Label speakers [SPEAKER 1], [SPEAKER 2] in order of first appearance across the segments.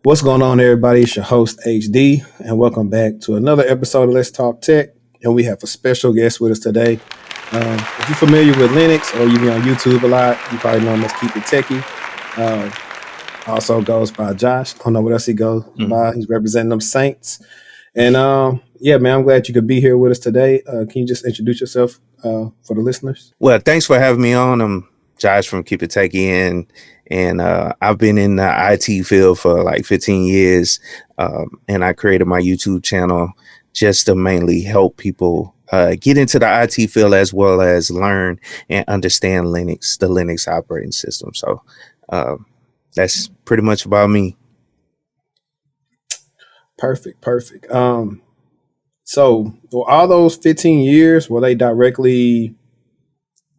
[SPEAKER 1] What's going on, everybody? It's your host, HD, and welcome back to another episode of Let's Talk Tech. And we have a special guest with us today. If you're familiar with Linux or you be on YouTube a lot, you probably know him as Keep It Techie. Also goes by Josh. I don't know what else he goes by. He's representing them Saints. And yeah, man, I'm glad you could be here with us today. Can you just introduce yourself for the listeners?
[SPEAKER 2] Well, thanks for having me on. I'm Josh from Keep It Techie, and I've been in the IT field for like 15 years, and I created my YouTube channel just to mainly help people get into the IT field as well as learn and understand Linux, the Linux operating system. So that's pretty much about me.
[SPEAKER 1] Perfect. So all those 15 years, were they directly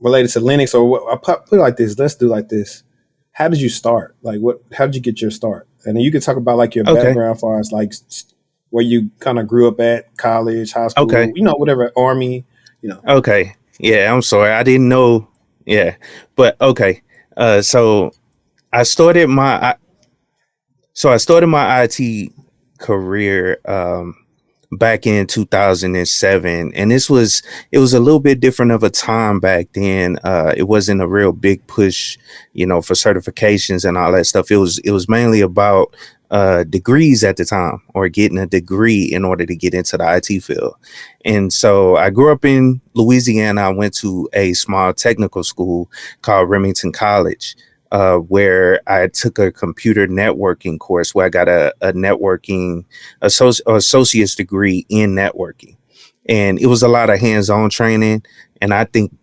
[SPEAKER 1] related to Linux, or what? I'll put it like this. Let's do like this. How did you start? Like, how did you get your start? And then you could talk about like your
[SPEAKER 2] Okay.
[SPEAKER 1] background, as far as like where you kind of grew up at, college, high school,
[SPEAKER 2] Okay.
[SPEAKER 1] Whatever, army,
[SPEAKER 2] Okay. Yeah, I'm sorry. I didn't know. Yeah, but okay. So I started my IT career back in 2007, and it was a little bit different of a time back then. It wasn't a real big push, for certifications and all that stuff. It was mainly about degrees at the time, or getting a degree in order to get into the IT field. And so I grew up in Louisiana. I went to a small technical school called Remington College, where I took a computer networking course where I got a networking associate's degree in networking. And it was a lot of hands-on training. And I think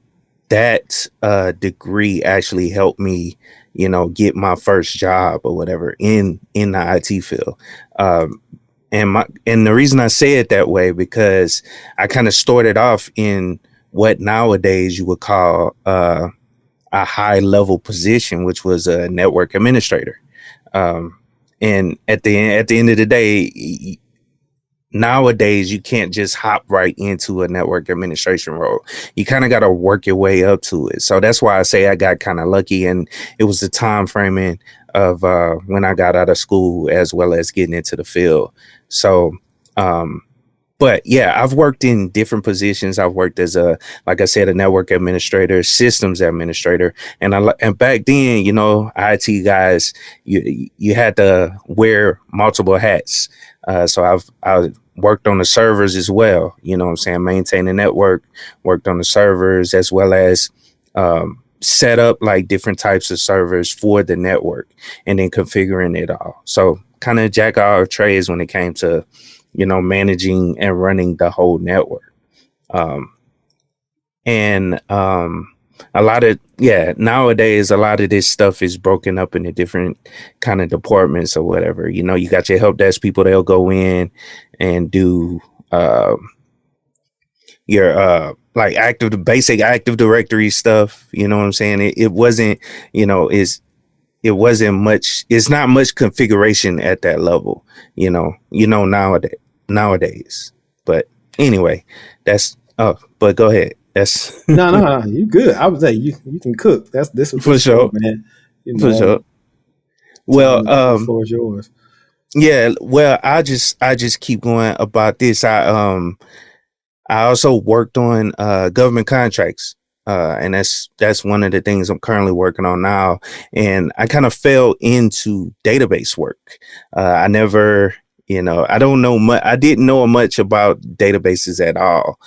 [SPEAKER 2] that degree actually helped me, get my first job or whatever in the IT field. And the reason I say it that way, because I kind of started off in what nowadays you would call a high level position, which was a network administrator. And at the end of the day, nowadays you can't just hop right into a network administration role. You kind of got to work your way up to it. So that's why I say I got kind of lucky, and it was the time framing of when I got out of school as well as getting into the field. So but yeah, I've worked in different positions. I've worked as like I said, a network administrator, systems administrator, and back then, IT guys, you had to wear multiple hats. So I worked on the servers as well. You know what I'm saying? Maintain the network, worked on the servers as well as set up like different types of servers for the network, and then configuring it all. So kind of jack of all trades when it came to managing and running the whole network. And nowadays, a lot of this stuff is broken up into different kind of departments or whatever. You got your help desk people, they'll go in and do your like basic Active Directory stuff. You know what I'm saying? It wasn't, it wasn't much. It's not much configuration at that level, nowadays. But anyway, but go ahead. That's
[SPEAKER 1] No, you good. I would say you can cook. This was
[SPEAKER 2] for sure.
[SPEAKER 1] man.
[SPEAKER 2] For sure.
[SPEAKER 1] Well,
[SPEAKER 2] Well,
[SPEAKER 1] the floor is yours.
[SPEAKER 2] yeah, well, I just keep going about this. I also worked on government contracts. And that's one of the things I'm currently working on now. And I kind of fell into database work. I never, I don't know much. I didn't know much about databases at all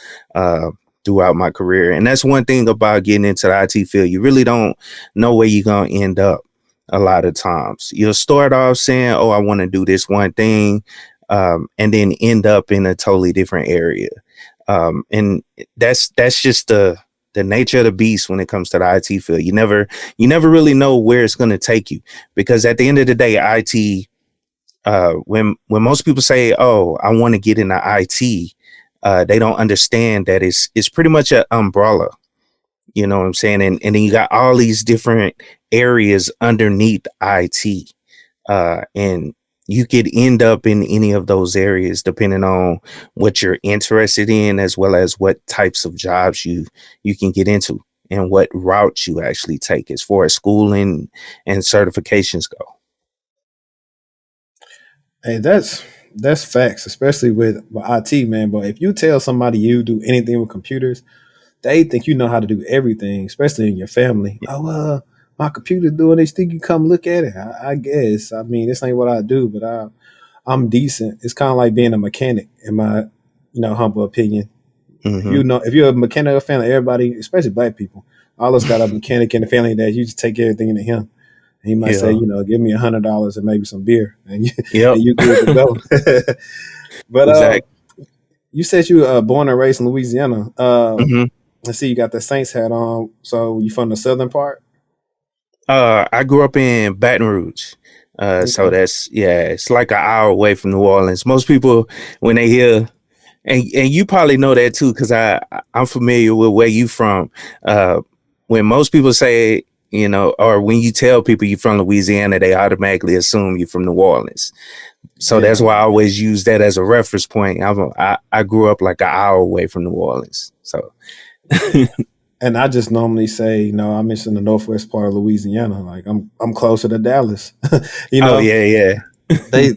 [SPEAKER 2] throughout my career. And that's one thing about getting into the IT field. You really don't know where you're going to end up a lot of times. You'll start off saying, oh, I want to do this one thing, and then end up in a totally different area. And that's just the nature of the beast when it comes to the IT field. You never really know where it's going to take you, because at the end of the day, IT, when most people say, oh, I want to get into IT, they don't understand that it's pretty much an umbrella. You know what I'm saying? And then you got all these different areas underneath IT. And you could end up in any of those areas depending on what you're interested in, as well as what types of jobs you can get into and what route you actually take as far as schooling and certifications go.
[SPEAKER 1] Hey, that's facts, especially with IT, man. But if you tell somebody you do anything with computers, they think you know how to do everything, especially in your family. Oh, my computer doing this thing. You come look at it. I guess. I mean, this ain't what I do, but I'm decent. It's kind of like being a mechanic, in my humble opinion.
[SPEAKER 2] Mm-hmm.
[SPEAKER 1] If you're a mechanic in the family, everybody, especially black people, all us got a mechanic in the family that you just take everything into him. And he might say,
[SPEAKER 2] Yeah.
[SPEAKER 1] give me $100 and maybe some beer, and
[SPEAKER 2] Yep.
[SPEAKER 1] and you good to go. But
[SPEAKER 2] Exactly.
[SPEAKER 1] you said you were born and raised in Louisiana.
[SPEAKER 2] Mm-hmm.
[SPEAKER 1] I see you got the Saints hat on. So you from the southern part?
[SPEAKER 2] I grew up in Baton Rouge. So
[SPEAKER 1] Okay.
[SPEAKER 2] that's, yeah, it's like an hour away from New Orleans. Most people, when they hear, and you probably know that too, because I'm familiar with where you from. Uh, when most people say, or when you tell people you're from Louisiana, they automatically assume you're from New Orleans. So that's
[SPEAKER 1] Yeah.
[SPEAKER 2] why I always use that as a reference point. I grew up like an hour away from New Orleans. So,
[SPEAKER 1] And I just normally say, I mentioned the northwest part of Louisiana. Like I'm closer to Dallas. you
[SPEAKER 2] oh
[SPEAKER 1] know,
[SPEAKER 2] yeah, yeah.
[SPEAKER 1] they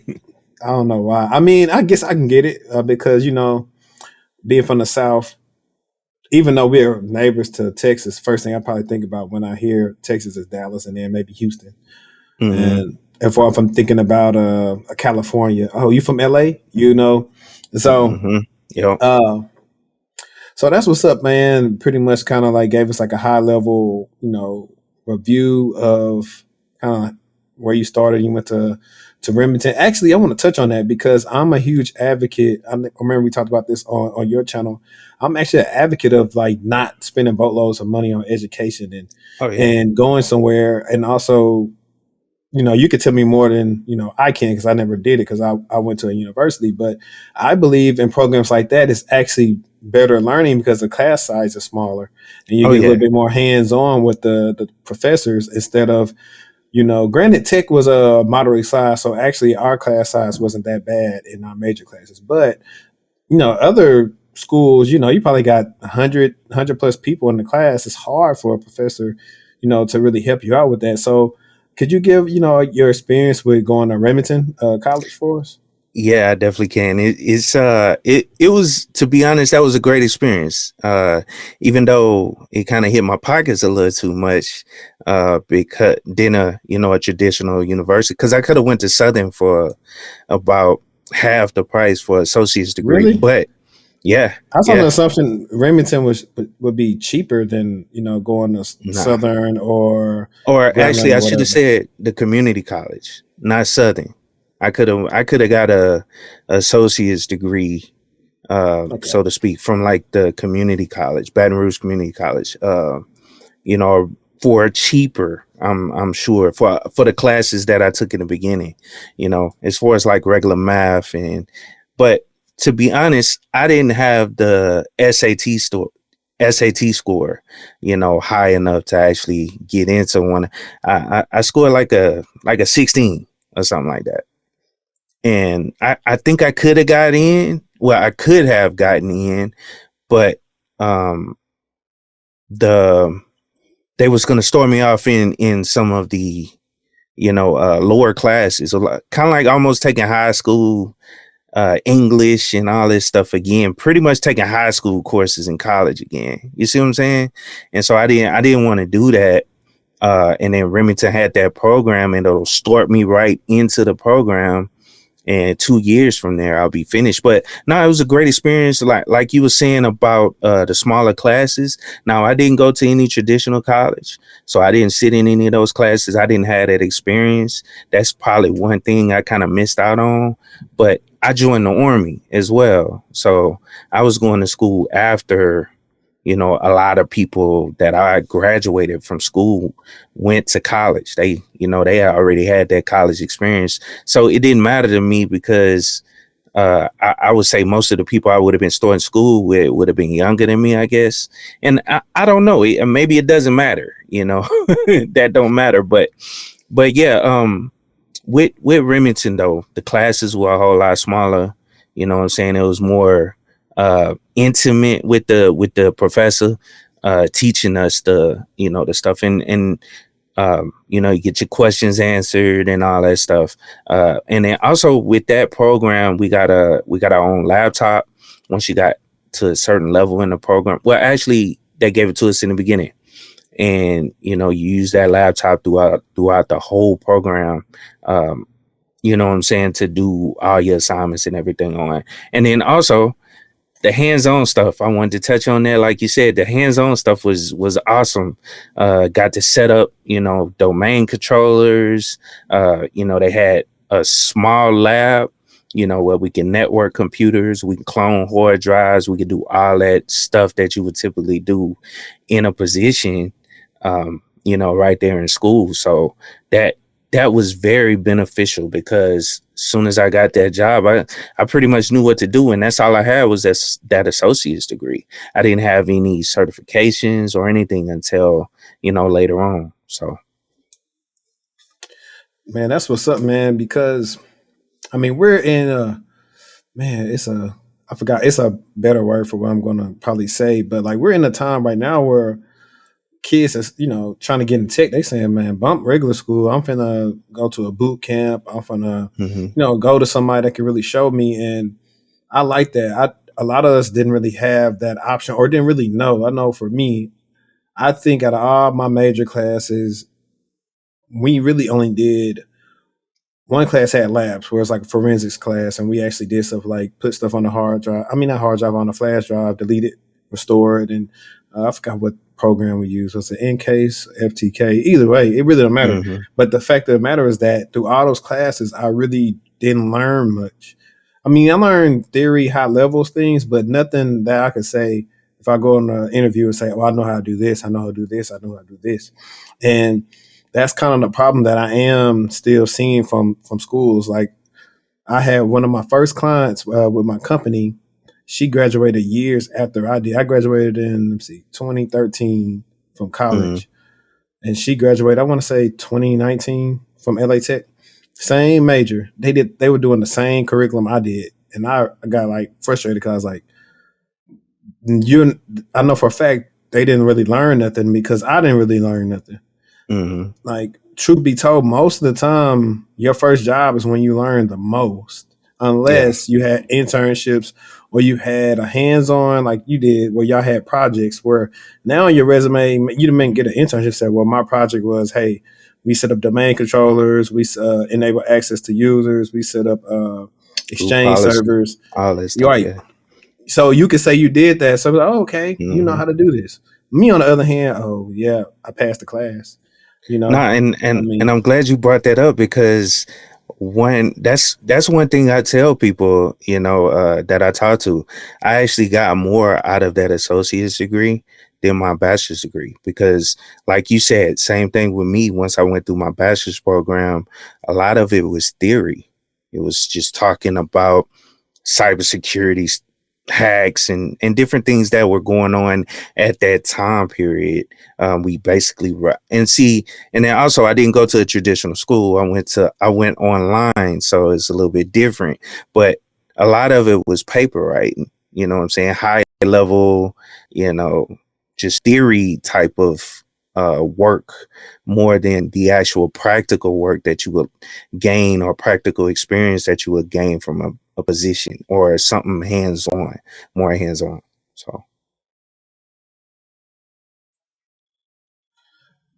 [SPEAKER 1] I don't know why. I mean, I guess I can get it because being from the south, even though we're neighbors to Texas, first thing I probably think about when I hear Texas is Dallas and then maybe Houston.
[SPEAKER 2] Mm-hmm.
[SPEAKER 1] And if I'm thinking about California, oh, you from LA? So
[SPEAKER 2] Mm-hmm. Yep.
[SPEAKER 1] uh, so that's what's up, man. Pretty much kind of like gave us like a high level, review of kind of where you started. You went to Remington. Actually, I want to touch on that because I'm a huge advocate. I remember we talked about this on your channel. I'm actually an advocate of like not spending boatloads of money on education
[SPEAKER 2] Oh yeah.
[SPEAKER 1] and going somewhere, and also you could tell me more than I can because I never did it because I went to a university. But I believe in programs like that is actually better learning because the class size is smaller and you
[SPEAKER 2] Oh
[SPEAKER 1] get a little
[SPEAKER 2] yeah.
[SPEAKER 1] bit more hands on with the professors instead of granted tech was a moderate size, so actually our class size wasn't that bad in our major classes. But other schools, you probably got 100 plus people in the class. It's hard for a professor, to really help you out with that. So could you give, your experience with going to Remington College for us?
[SPEAKER 2] Yeah, I definitely can. It was, to be honest, that was a great experience. Even though it kind of hit my pockets a little too much, because then a traditional university, because I could have went to Southern for about half the price for associate's degree.
[SPEAKER 1] Really?
[SPEAKER 2] But yeah,
[SPEAKER 1] I was on the
[SPEAKER 2] yeah,
[SPEAKER 1] assumption Remington would be cheaper than, going to
[SPEAKER 2] nah.
[SPEAKER 1] Southern or
[SPEAKER 2] Or
[SPEAKER 1] Grambling
[SPEAKER 2] actually,
[SPEAKER 1] or
[SPEAKER 2] I should have
[SPEAKER 1] whatever.
[SPEAKER 2] said the community college, not Southern. I could have got a associate's degree,
[SPEAKER 1] Okay.
[SPEAKER 2] so to speak, from like the community college, Baton Rouge Community College, you know, for cheaper. I'm sure for the classes that I took in the beginning, as far as like regular math but to be honest, I didn't have the SAT score, high enough to actually get into one. I scored like a 16 or something like that, and I think I could have got in. Well, I could have gotten in, but um the they was going to start me off in some of the lower classes, kind of like almost taking high school English and all this stuff again, pretty much taking high school courses in college again. You see what I'm saying? And so I didn't want to do that. And then Remington had that program, and it'll start me right into the program, and 2 years from there I'll be finished. But no, it was a great experience. Like you were saying about the smaller classes. Now, I didn't go to any traditional college, so I didn't sit in any of those classes. I didn't have that experience. That's probably one thing I kind of missed out on. But I joined the army as well, so I was going to school after a lot of people that I graduated from school went to college. They already had that college experience. So it didn't matter to me because I would say most of the people I would have been starting school with would have been younger than me, I guess. And I don't know. Maybe it doesn't matter, that don't matter. But yeah, with Remington though, the classes were a whole lot smaller. You know what I'm saying? It was more intimate with the professor teaching us the stuff. And You get your questions answered and all that stuff. And then also with that program, we got our own laptop once you got to a certain level in the program. Well, actually, they gave it to us in the beginning, and you use that laptop throughout the whole program. Um, you know what I'm saying, to do all your assignments and everything on. And then also the hands-on stuff I wanted to touch on there. Like you said, the hands-on stuff was awesome. Got to set up, domain controllers. They had a small lab, where we can network computers, we can clone hard drives, we can do all that stuff that you would typically do in a position, right there in school. So that was very beneficial, because as soon as I got that job, I pretty much knew what to do, and that's all I had was that associate's degree. I didn't have any certifications or anything until later on. So
[SPEAKER 1] Man, that's what's up, man. Because I mean, we're in a man. I forgot. It's a better word for what I'm going to probably say, but like we're in a time right now where kids is trying to get in tech. They saying, man, bump regular school. I'm finna go to a boot camp. I'm finna
[SPEAKER 2] mhm,
[SPEAKER 1] go to somebody that can really show me. And I like that. A lot of us didn't really have that option or didn't really know. I know for me, I think out of all my major classes, we really only did one class had labs where it's like a forensics class, and we actually did stuff like put stuff on the hard drive. I mean, not hard drive, on the flash drive, delete it, restore it, and I forgot what program we used. Was it Encase, FTK? Either way, it really don't matter.
[SPEAKER 2] mhm,
[SPEAKER 1] But the fact of the matter is that through all those classes, I really didn't learn much. I mean, I learned theory, high levels things, but nothing that I could say if I go on an interview and say, "Oh, I know how to do this. I know how to do this. I know how to do this," and that's kind of the problem that I am still seeing from schools. Like I had one of my first clients with my company. She graduated years after I did. I graduated in 2013 from
[SPEAKER 2] mhm,
[SPEAKER 1] college, and she graduated. I want to say 2019 from LA Tech. Same major. They were doing the same curriculum I did, and I got like frustrated because I was like, you. I know for a fact they didn't really learn nothing because I didn't really learn nothing.
[SPEAKER 2] mhm.
[SPEAKER 1] Like truth be told, most of the time your first job is when you learn the most,
[SPEAKER 2] Yeah,
[SPEAKER 1] unless you had internships or you had a hands-on like you did where y'all had projects where now on your resume you didn't get an internship said, well, my project was, hey, we set up domain controllers, we enable access to users, we set up
[SPEAKER 2] group
[SPEAKER 1] exchange
[SPEAKER 2] policy,
[SPEAKER 1] servers.
[SPEAKER 2] all that
[SPEAKER 1] You're
[SPEAKER 2] stuff.
[SPEAKER 1] right.
[SPEAKER 2] Yeah.
[SPEAKER 1] So you could say you did that. So like, oh, okay, you know
[SPEAKER 2] Mhm.
[SPEAKER 1] how to do this. Me on the other hand, oh yeah, I passed the class. You
[SPEAKER 2] No,
[SPEAKER 1] know,
[SPEAKER 2] and
[SPEAKER 1] I
[SPEAKER 2] and
[SPEAKER 1] mean,
[SPEAKER 2] I'm glad you brought that up, because when that's one thing I tell people, that I talk to. I actually got more out of that associate's degree than my bachelor's degree, because like you said, same thing with me. Once I went through my bachelor's program, a lot of it was theory. It was just talking about cybersecurity hacks and different things that were going on at that time period. We basically and see, and then also I didn't go to a traditional school. I went online, so it's a little bit different. But a lot of it was paper writing. You know what I'm saying? High level, you know, just theory type of work, more than the actual practical work that you would gain, or practical experience that you would gain from a position or something hands on, more hands on. So,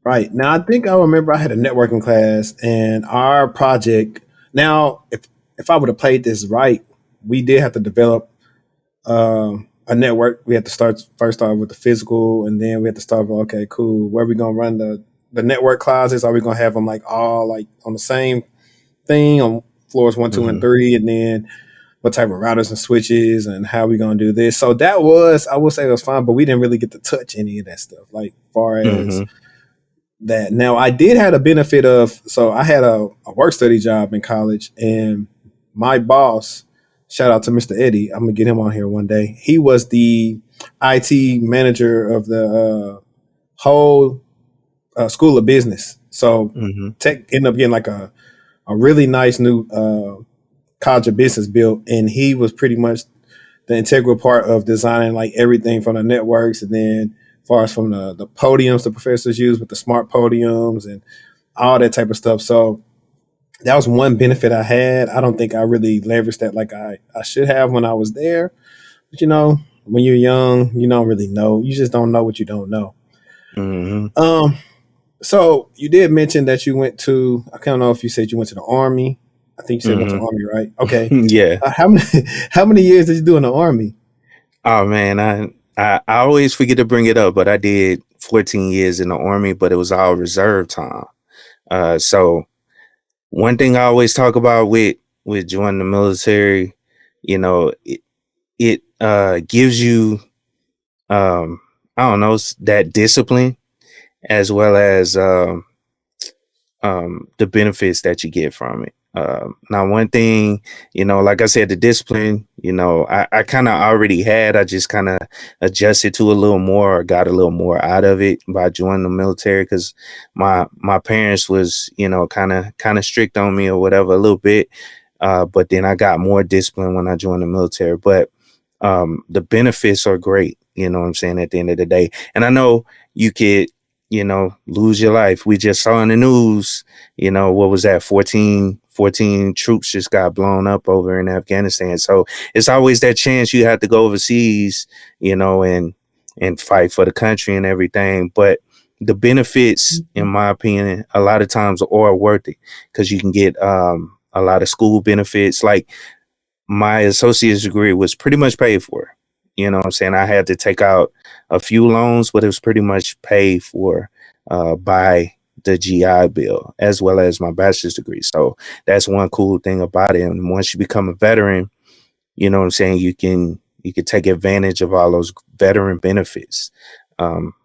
[SPEAKER 1] right. Now, I think I remember I had a networking class and our project. Now, if I would have played this right, we did have to develop a network. We had to start with the physical, and then we had to start with, okay, cool. Where are we gonna run the network closets? Are we gonna have them like all like on the same thing on floors one, two, and
[SPEAKER 2] hmm
[SPEAKER 1] three, and then what type of routers and switches and how we gonna do this? So that was, I would say, it was fine, but we didn't really get to touch any of that stuff. Like far as
[SPEAKER 2] hmm
[SPEAKER 1] that. Now I did have a benefit of, so I had a work study job in college, and my boss, shout out to Mr. Eddie, I'm gonna get him on here one day. He was the IT manager of the whole school of business. So
[SPEAKER 2] hmm
[SPEAKER 1] tech ended up getting like a really nice new college of business built, and he was pretty much the integral part of designing like everything from the networks and then far as from the podiums the professors use with the smart podiums and all that type of stuff. So that was one benefit I had. I don't think I really leveraged that like I should have when I was there. But when you're young, you don't really know. You just don't know what you don't know.
[SPEAKER 2] Hmm.
[SPEAKER 1] Um, so you did mention that you went to, I don't know if you said you went to the Army. I think you said you went to
[SPEAKER 2] Hmm.
[SPEAKER 1] the Army, right? Okay.
[SPEAKER 2] Yeah.
[SPEAKER 1] How many how many years did you do in the Army?
[SPEAKER 2] Oh man, I always forget to bring it up, but I did 14 years in the Army, but it was all reserve time. So one thing I always talk about with joining the military, it gives you I don't know, that discipline as well as the benefits that you get from it. Now, one thing, like I said, the discipline, I kind of already had. I just kind of adjusted to a little more, or got a little more out of it by joining the military because my parents was, kind of strict on me or whatever a little bit. But then I got more discipline when I joined the military. But the benefits are great. You know what I'm saying? At the end of the day, and I know you could lose your life. We just saw in the news, what was that? 14 troops just got blown up over in Afghanistan. So it's always that chance you have to go overseas, and fight for the country and everything. But the benefits, in my opinion, a lot of times are worth it because you can get a lot of school benefits. Like my associate's degree was pretty much paid for. You know what I'm saying? I had to take out a few loans, but it was pretty much paid for by the GI Bill as well as my bachelor's degree. So that's one cool thing about it. And once you become a veteran, you know what I'm saying, you can take advantage of all those veteran benefits.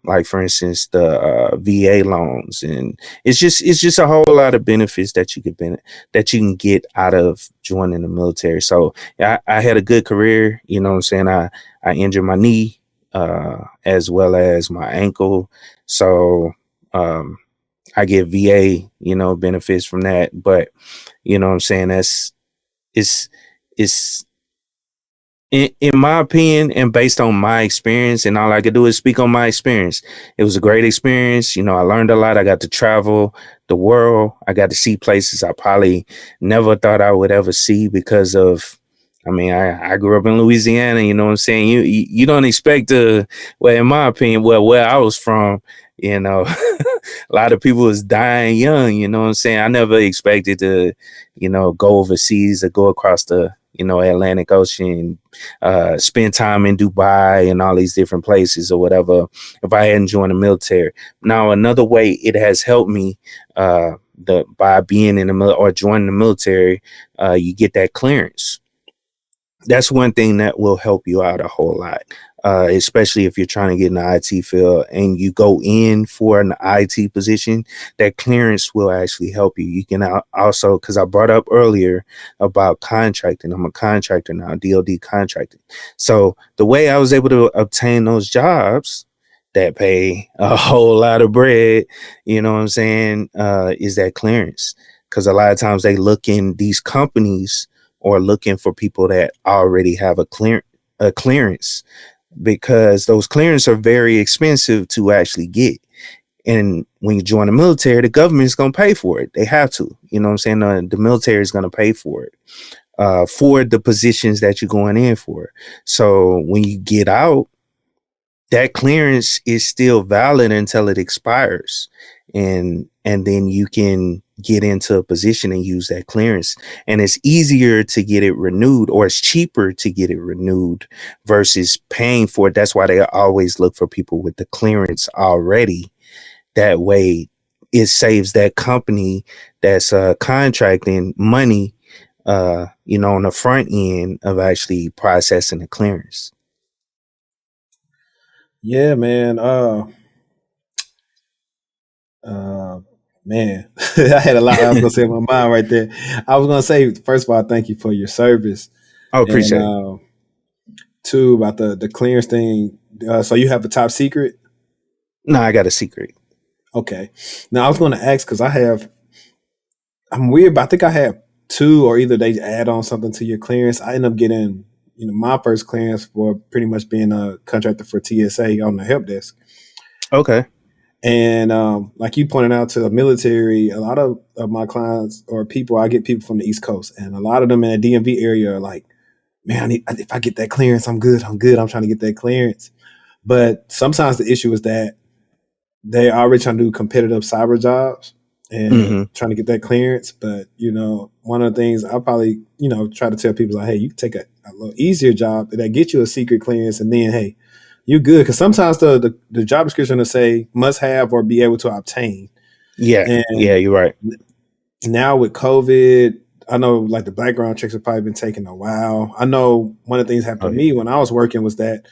[SPEAKER 2] Like for instance, the VA loans, and it's just a whole lot of benefits that that you can get out of joining the military. So I had a good career. You know what I'm saying? I injured my knee as well as my ankle, so um, I get VA benefits from that. But you know what I'm saying? It's it's in my opinion and based on my experience, and all I could do is speak on my experience. It was a great experience. I learned a lot. I got to travel the world. I got to see places I probably never thought I would ever see because of, I mean, I grew up in Louisiana. You know what I'm saying? You don't expect to, well, in my opinion, well, where I was from, a lot of people was dying young. You know what I'm saying? I never expected to, go overseas or go across the, Atlantic Ocean, spend time in Dubai and all these different places or whatever if I hadn't joined the military. Now, another way it has helped me by being in the or joining the military, you get that clearance. That's one thing that will help you out a whole lot, especially if you're trying to get in the IT field and you go in for an IT position. That clearance will actually help you. You can also, because I brought up earlier about contracting, I'm a contractor now, DoD contracting. So the way I was able to obtain those jobs that pay a whole lot of bread, you know what I'm saying, is that clearance. Because a lot of times they look in these companies or looking for people that already have a clearance, because those clearances are very expensive to actually get. And when you join the military, the government is going to pay for it. They have to. You know what I'm saying? The military is going to pay for it for the positions that you're going in for. So when you get out, that clearance is still valid until it expires, and then you can get into a position and use that clearance, and it's easier to get it renewed, or it's cheaper to get it renewed versus paying for it. That's why they always look for people with the clearance already. That way it saves that company that's contracting money, on the front end of actually processing the clearance.
[SPEAKER 1] Yeah, man. Uh, man, I had a lot I was gonna say in my mind right there. I was gonna say, first of all, thank you for your service,
[SPEAKER 2] I
[SPEAKER 1] and
[SPEAKER 2] appreciate it.
[SPEAKER 1] two about the clearance thing. So you have a top secret?
[SPEAKER 2] No, I got a secret.
[SPEAKER 1] Okay. Now I was going to ask because I'm weird, but I think I have two, or either they add on something to your clearance. I ended up getting my first clearance for pretty much being a contractor for TSA on the help desk.
[SPEAKER 2] Okay.
[SPEAKER 1] And like you pointed out to the military, a lot of my clients or people, I get people from the East Coast, and a lot of them in the DMV area are like, man, if I get that clearance, I'm good. I'm good. I'm trying to get that clearance. But sometimes the issue is that they already trying to do competitive cyber jobs and
[SPEAKER 2] Mm-hmm.
[SPEAKER 1] trying to get that clearance. But, one of the things I probably, try to tell people is like, hey, you can take a little easier job that get you a secret clearance, and then, hey, you're good. Because sometimes the job description will say must have or be able to obtain.
[SPEAKER 2] Yeah. Yeah,
[SPEAKER 1] And
[SPEAKER 2] you're right.
[SPEAKER 1] now with COVID, I know like the background checks have probably been taking a while. I know one of the things happened
[SPEAKER 2] Oh
[SPEAKER 1] to
[SPEAKER 2] yeah.
[SPEAKER 1] me when I was working was that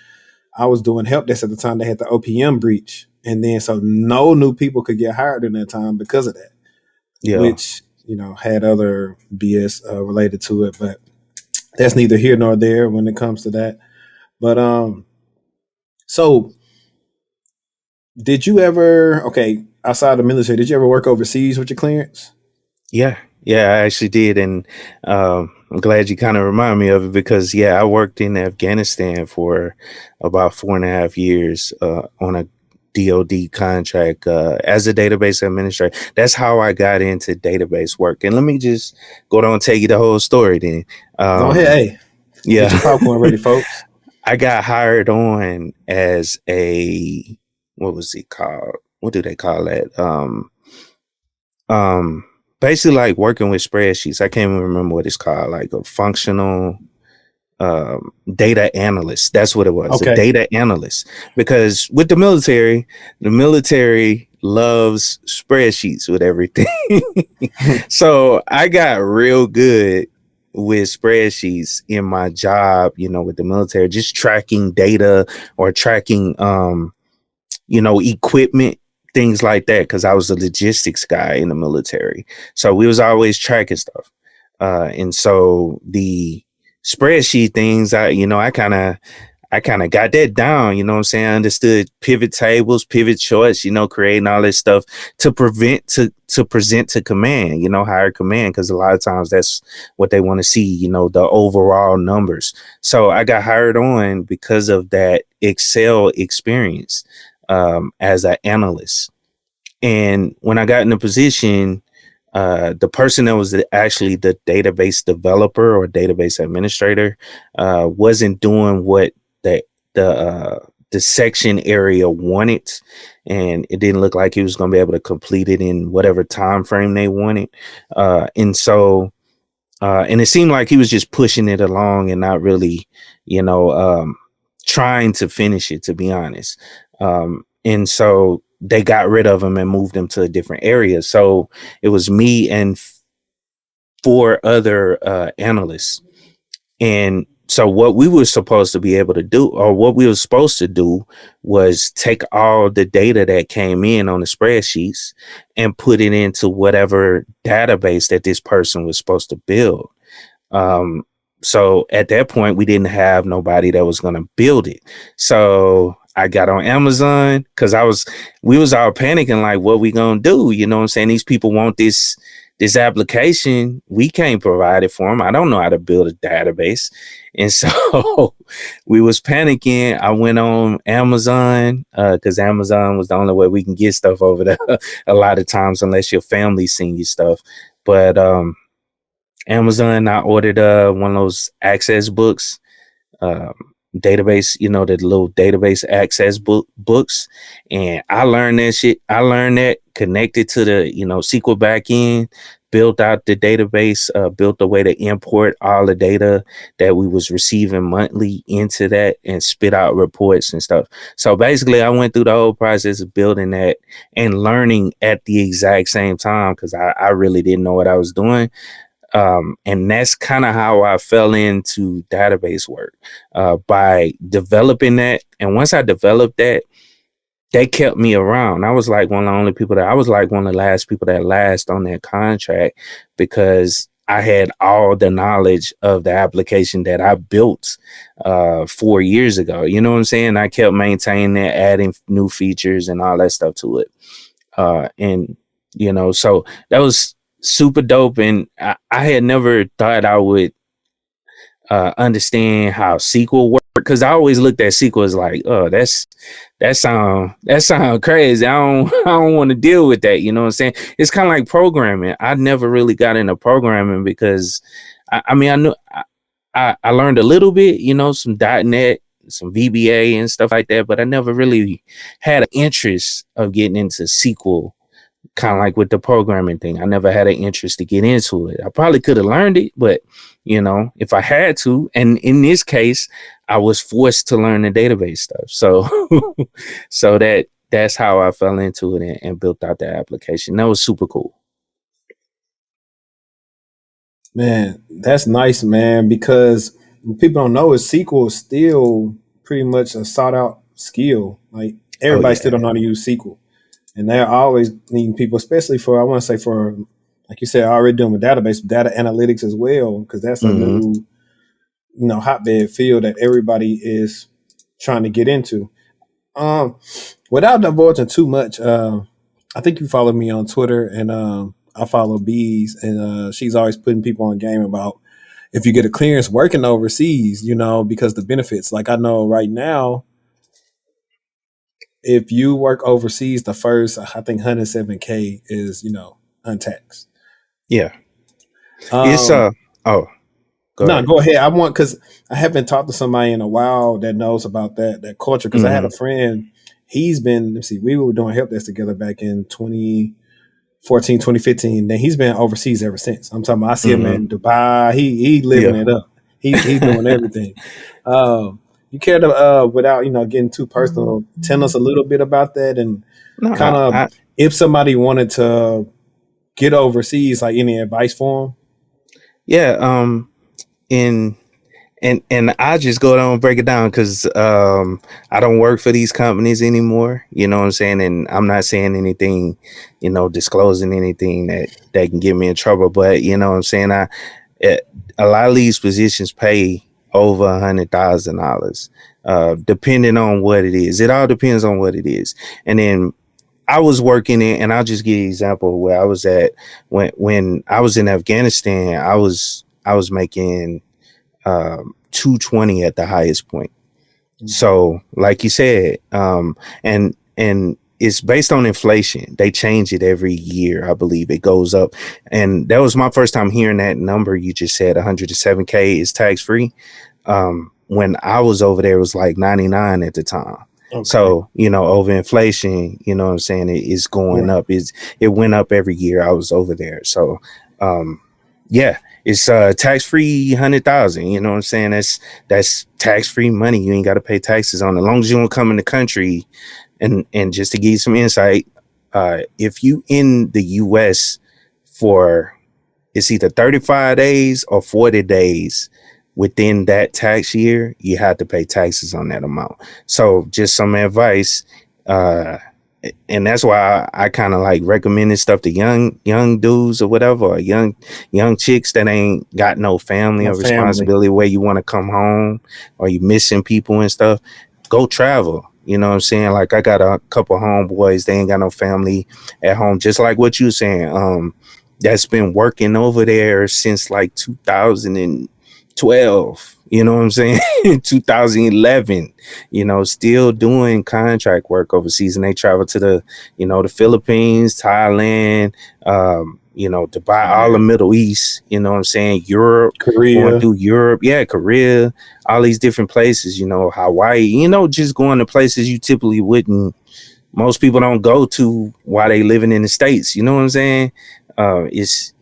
[SPEAKER 1] I was doing help desk at the time. They had the OPM breach. And then so no new people could get hired in that time because of that,
[SPEAKER 2] Yeah.
[SPEAKER 1] which, had other BS related to it. But that's neither here nor there when it comes to that. But so did you ever, okay, outside the military, did you ever work overseas with your clearance?
[SPEAKER 2] Yeah, yeah, I actually did, and I'm glad you kind of remind me of it because yeah, I worked in Afghanistan for about 4.5 years on a DoD contract as a database administrator. That's how I got into database work. And let me just go down and tell you the whole story. Then,
[SPEAKER 1] Go ahead.
[SPEAKER 2] um,
[SPEAKER 1] Hey, get
[SPEAKER 2] yeah,
[SPEAKER 1] your popcorn ready, folks.
[SPEAKER 2] I got hired on as a what was it called? What do they call that? Um, Basically like working with spreadsheets. I can't even remember what it's called, like a functional data analyst. That's what it was, a
[SPEAKER 1] Okay.
[SPEAKER 2] data analyst. Because with the military loves spreadsheets with everything. So I got real good with spreadsheets in my job, with the military, just tracking data or tracking equipment, things like that, because I was a logistics guy in the military. So we was always tracking stuff. And so the spreadsheet things, I kind of got that down, you know what I'm saying? I understood pivot tables, pivot charts, creating all this stuff to present to command, higher command, because a lot of times that's what they want to see, the overall numbers. So I got hired on because of that Excel experience as an analyst. And when I got in the position, the person that was actually the database developer or database administrator wasn't doing what the the uh, the section area wanted, and it didn't look like he was going to be able to complete it in whatever time frame they wanted. And it seemed like he was just pushing it along and not really, you know, um, trying to finish it, to be honest. And so they got rid of him and moved him to a different area. So it was me and four other analysts. And so what we were supposed to be able to do, or what we were supposed to do, was take all the data that came in on the spreadsheets and put it into whatever database that this person was supposed to build. Um, so at that point, we didn't have nobody that was going to build it. So I got on Amazon because we was all panicking like, what we gonna do? You know what I'm saying? These people want this application. We can't provide it for them. I don't know how to build a database. And so we was panicking. I went on Amazon because Amazon was the only way we can get stuff over there a lot of times, unless your family send you stuff. But Amazon, I ordered one of those access books, um, database, the little database access books, and I learned that shit. I learned that, connected to the SQL backend, built out the database, built a way to import all the data that we was receiving monthly into that, and spit out reports and stuff. So basically, I went through the whole process of building that and learning at the exact same time, because I really didn't know what I was doing. And that's kind of how I fell into database work, by developing that. And once I developed that, they kept me around. I was like one of the only people I was like one of the last people that last on that contract, because I had all the knowledge of the application that I built 4 years ago. You know what I'm saying? I kept maintaining it, adding new features and all that stuff to it. And so that was super dope. And I had never thought I would understand how SQL works, because I always looked at SQL as like, oh, that sound crazy. I don't want to deal with that. You know what I'm saying? It's kind of like programming. I never really got into programming because I mean, I knew I learned a little bit, some .NET, some VBA and stuff like that, but I never really had an interest of getting into SQL, kind of like with the programming thing. I never had an interest to get into it. I probably could have learned it, but if I had to, and in this case, I was forced to learn the database stuff. So, so that's how I fell into it and built out the application. That was super cool.
[SPEAKER 1] Man, that's nice, man, because what people don't know is SQL is still pretty much a sought out skill. Like
[SPEAKER 2] Oh
[SPEAKER 1] everybody still
[SPEAKER 2] yeah.
[SPEAKER 1] don't know how to use SQL. And they're always needing people, especially for, I want to say for, like you said, already doing with database, data analytics as well, because that's a
[SPEAKER 2] Mm-hmm.
[SPEAKER 1] new, hotbed field that everybody is trying to get into. Um, Without divulging too much, I think you follow me on Twitter, and I follow Bees, and she's always putting people on game about if you get a clearance working overseas, because the benefits. Like I know right now, if you work overseas, the first I think 107K is untaxed.
[SPEAKER 2] Yeah. It's
[SPEAKER 1] Um,
[SPEAKER 2] oh, go
[SPEAKER 1] no,
[SPEAKER 2] ahead.
[SPEAKER 1] go ahead. I want because I haven't talked to somebody in a while that knows about that culture. Because I had
[SPEAKER 2] Mm-hmm.
[SPEAKER 1] a friend. He's been. Let's see. We were doing help desk together back in 2014, 2015. Then he's been overseas ever since. I'm talking about. I see him
[SPEAKER 2] Mm-hmm.
[SPEAKER 1] in Dubai. He living
[SPEAKER 2] Yeah.
[SPEAKER 1] it up. He doing everything. You care to without getting too personal, tell us a little bit about that and
[SPEAKER 2] No,
[SPEAKER 1] kind of
[SPEAKER 2] I
[SPEAKER 1] if somebody wanted to get overseas, like any advice for them.
[SPEAKER 2] yeah. In and I just go down and break it down because I don't work for these companies anymore. You know what I'm saying? And I'm not saying anything, disclosing anything that can get me in trouble. But you know what I'm saying? It, a lot of these positions pay over $100,000, depending on what it is. It all depends on what it is. And then I was working in, and I'll just give you an example where I was at when I was in Afghanistan. I was making 220 at the highest point. So, like you said, and it's based on inflation. They change it every year. I believe it goes up, and that was my first time hearing that number. You just said 107K is tax free. When I was over there, it was like 99 at the time.
[SPEAKER 1] Okay.
[SPEAKER 2] So, over inflation, you know what I'm saying, it is going
[SPEAKER 1] Right.
[SPEAKER 2] up. It went up every year I was over there. So, um, yeah, it's tax free 100,000. You know what I'm saying? That's tax free money. You ain't got to pay taxes on it. As long as you don't come in the country. And just to give you some insight, if you in the U.S. for it's either 35 days or 40 days within that tax year, you have to pay taxes on that amount. So just some advice, uh, and that's why I kind of like recommending stuff to young dudes or whatever, or young chicks that ain't got no family
[SPEAKER 1] My
[SPEAKER 2] or
[SPEAKER 1] family.
[SPEAKER 2] responsibility where you want to come home or you missing people and stuff. Go travel. You know what I'm saying? Like I got a couple homeboys, they ain't got no family at home, just like what you saying. That's been working over there since like 2012. You know what I'm saying? 2011. Still doing contract work overseas, and they travel to the Philippines, Thailand, Dubai, all the
[SPEAKER 1] Man.
[SPEAKER 2] Middle East. You know what I'm saying? Europe, going
[SPEAKER 1] Korea.
[SPEAKER 2] through Europe, yeah, Korea, all these different places. Hawaii. Just going to places you typically wouldn't. Most people don't go to while they living in the States. You know what I'm saying? It's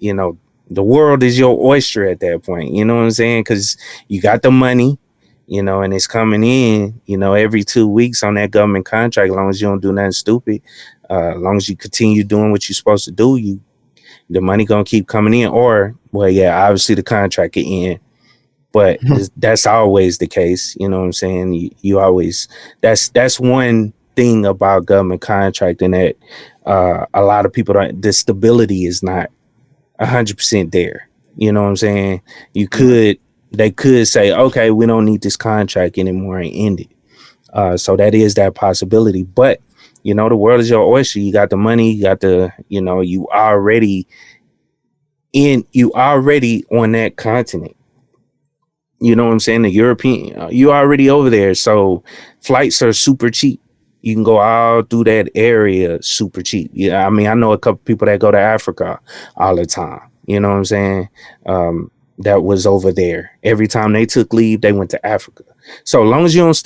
[SPEAKER 2] the world is your oyster at that point. You know what I'm saying? Because you got the money, and it's coming in, every 2 weeks on that government contract. As long as you don't do nothing stupid, as long as you continue doing what you're supposed to do, the money gonna keep coming in. Or, well, yeah, obviously the contract can end, but that's always the case. You know what I'm saying? You always that's one thing about government contracting that a lot of people don't. The stability is not 100% there. You know what I'm saying? You
[SPEAKER 1] Right.
[SPEAKER 2] could They could say, okay, we don't need this contract anymore and end it. So that is that possibility. But the world is your oyster. You got the money. You got you already on that continent. You know what I'm saying? The European, you already over there. So flights are super cheap. You can go all through that area super cheap. Yeah, I mean, I know a couple people that go to Africa all the time. You know what I'm saying? That was over there. Every time they took leave, they went to Africa. So long as you don't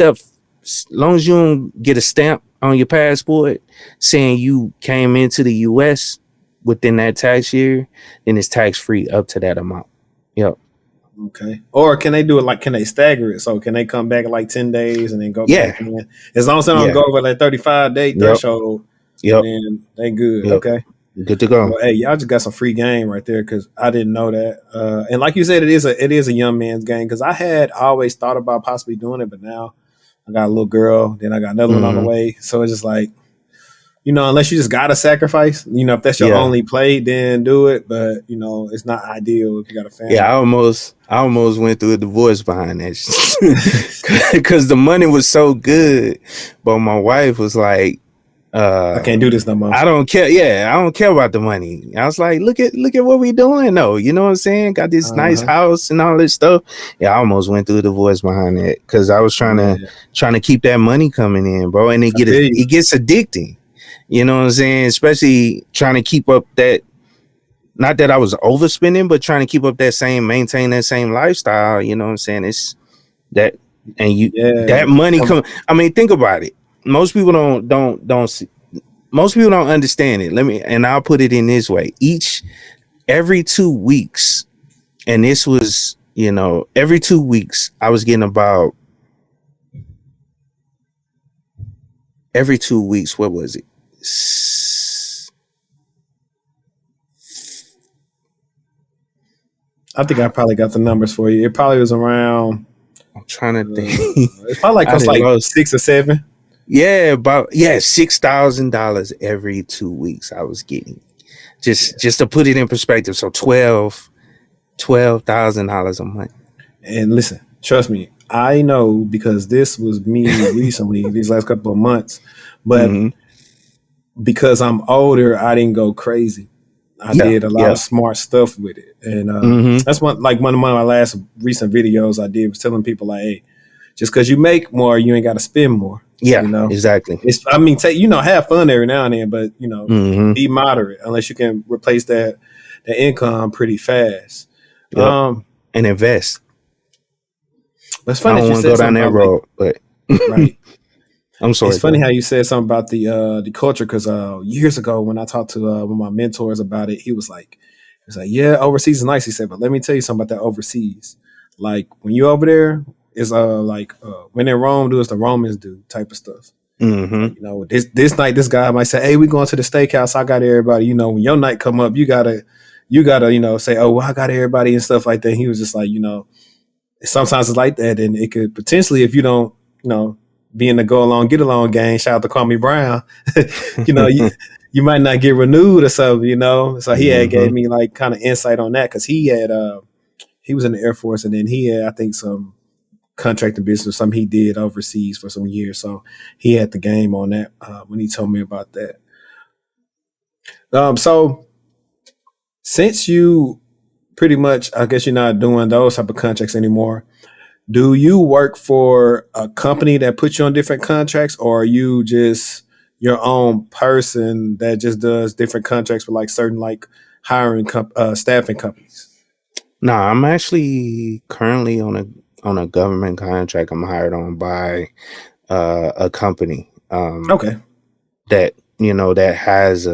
[SPEAKER 2] long as you don't get a stamp on your passport saying you came into the US within that tax year, then it's tax free up to that amount. Yep.
[SPEAKER 1] Okay. Or can they do it can they stagger it? So can they come back like 10 days and then go back
[SPEAKER 2] Yeah.
[SPEAKER 1] in? As long as they don't
[SPEAKER 2] Yeah.
[SPEAKER 1] go over that 35-day
[SPEAKER 2] Yep.
[SPEAKER 1] threshold,
[SPEAKER 2] Yep.
[SPEAKER 1] then they good.
[SPEAKER 2] Yep.
[SPEAKER 1] Okay.
[SPEAKER 2] Good to go.
[SPEAKER 1] Well, hey, y'all just got some free game right there because I didn't know that. And like you said, it is a young man's game because I had always thought about possibly doing it, but now I got a little girl, then I got another one on the way. So it's just like, unless you just gotta sacrifice, if that's your only play, then do it. But it's not ideal if you got a family.
[SPEAKER 2] Yeah, I almost went through a divorce behind that because the money was so good, but my wife was like,
[SPEAKER 1] I can't do this no more.
[SPEAKER 2] I don't care. Yeah, I don't care about the money. I was like, look at what we doing though. You know what I'm saying? Got this nice house and all this stuff. Yeah, I almost went through a divorce behind that because I was trying to keep that money coming in, bro. And it gets addicting. You know what I'm saying? Especially trying to keep up that. Not that I was overspending, but trying to keep up maintain that same lifestyle. You know what I'm saying? It's that, and that money come. I mean, think about it. Most people don't see. Most people don't understand it. I'll put it in this way. Every 2 weeks, and this was, every 2 weeks, I was getting about every 2 weeks. What was it?
[SPEAKER 1] I think I probably got the numbers for you. It probably was around.
[SPEAKER 2] I'm trying to think.
[SPEAKER 1] It's probably like 6 or 7.
[SPEAKER 2] Yeah, about $6,000 every 2 weeks I was getting. Just to put it in perspective, so $12,000 a month.
[SPEAKER 1] And listen, trust me, I know because this was me recently, these last couple of months. But because I'm older, I didn't go crazy. I did a lot of smart stuff with it. And that's one of my last recent videos I did was telling people like, hey, just because you make more, you ain't got to spend more.
[SPEAKER 2] Yeah, exactly.
[SPEAKER 1] Have fun every now and then, but be moderate unless you can replace that income pretty fast.
[SPEAKER 2] Yep. And invest.
[SPEAKER 1] But it's funny
[SPEAKER 2] I don't want to go down that road, but
[SPEAKER 1] right.
[SPEAKER 2] I'm sorry.
[SPEAKER 1] It's funny how you said something about the culture because years ago when I talked to one of my mentors about it, he was like, yeah, overseas is nice. He said, but let me tell you something about that overseas. Like when you over there, it's when in Rome, do as the Romans do type of stuff. This night, this guy might say, hey, we going to the steakhouse. I got everybody. When your night come up, you gotta say, oh, well, I got everybody and stuff like that. And he was just like, sometimes it's like that, and it could potentially, if you don't, be in the go along, get along gang. Shout out to Kwame Brown. You might not get renewed or something. So he had gave me like kind of insight on that because he was in the Air Force and then he had I think some contracting business, something he did overseas for some years. So he had the game on that when he told me about that. So since you pretty much, I guess you're not doing those type of contracts anymore, do you work for a company that puts you on different contracts or are you just your own person that just does different contracts with like certain like hiring staffing companies?
[SPEAKER 2] No, I'm actually currently on a government contract. I'm hired on by a company.
[SPEAKER 1] Okay.
[SPEAKER 2] That that has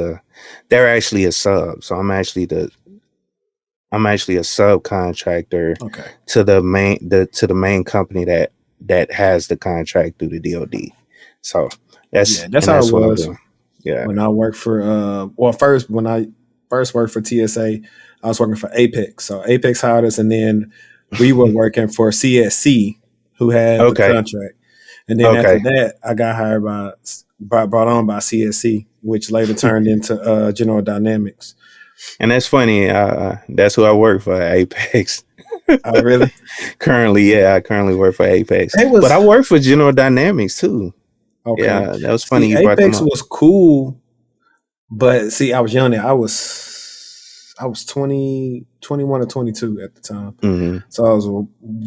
[SPEAKER 2] they're actually a sub. So I'm actually a subcontractor to the main company that has the contract through the DoD. So that's
[SPEAKER 1] how it was.
[SPEAKER 2] Yeah.
[SPEAKER 1] When I worked for when I first worked for TSA, I was working for Apex. So Apex hired us, and then we were working for CSC, who had the contract. And then after that, I got hired brought on by CSC, which later turned into General Dynamics.
[SPEAKER 2] And that's funny. That's who I work for, Apex.
[SPEAKER 1] Oh, really?
[SPEAKER 2] I currently work for Apex. But I work for General Dynamics too. Okay. Yeah, that was funny.
[SPEAKER 1] Apex was cool, but see, I was young then. I was I was 20, 21 or 22 at the time.
[SPEAKER 2] Mm-hmm.
[SPEAKER 1] So I was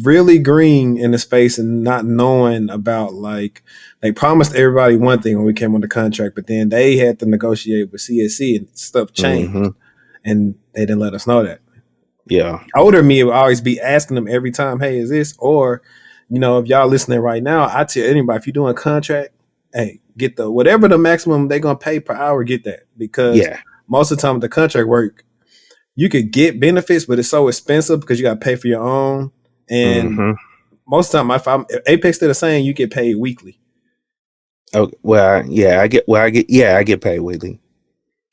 [SPEAKER 1] really green in the space and not knowing about, like, they promised everybody one thing when we came on the contract, but then they had to negotiate with CSC and stuff changed,
[SPEAKER 2] Mm-hmm.
[SPEAKER 1] and they didn't let us know that.
[SPEAKER 2] Yeah.
[SPEAKER 1] Older me would always be asking them every time, hey, is this? Or, if y'all listening right now, I tell anybody, if you're doing a contract, hey, get the whatever the maximum they're gonna pay per hour, get that. Because
[SPEAKER 2] Yeah.
[SPEAKER 1] most of the time with the contract work, you could get benefits, but it's so expensive because you gotta pay for your own. And
[SPEAKER 2] Mm-hmm.
[SPEAKER 1] most of the time, if Apex did the same, you get paid weekly.
[SPEAKER 2] Oh, well, yeah, I get paid weekly.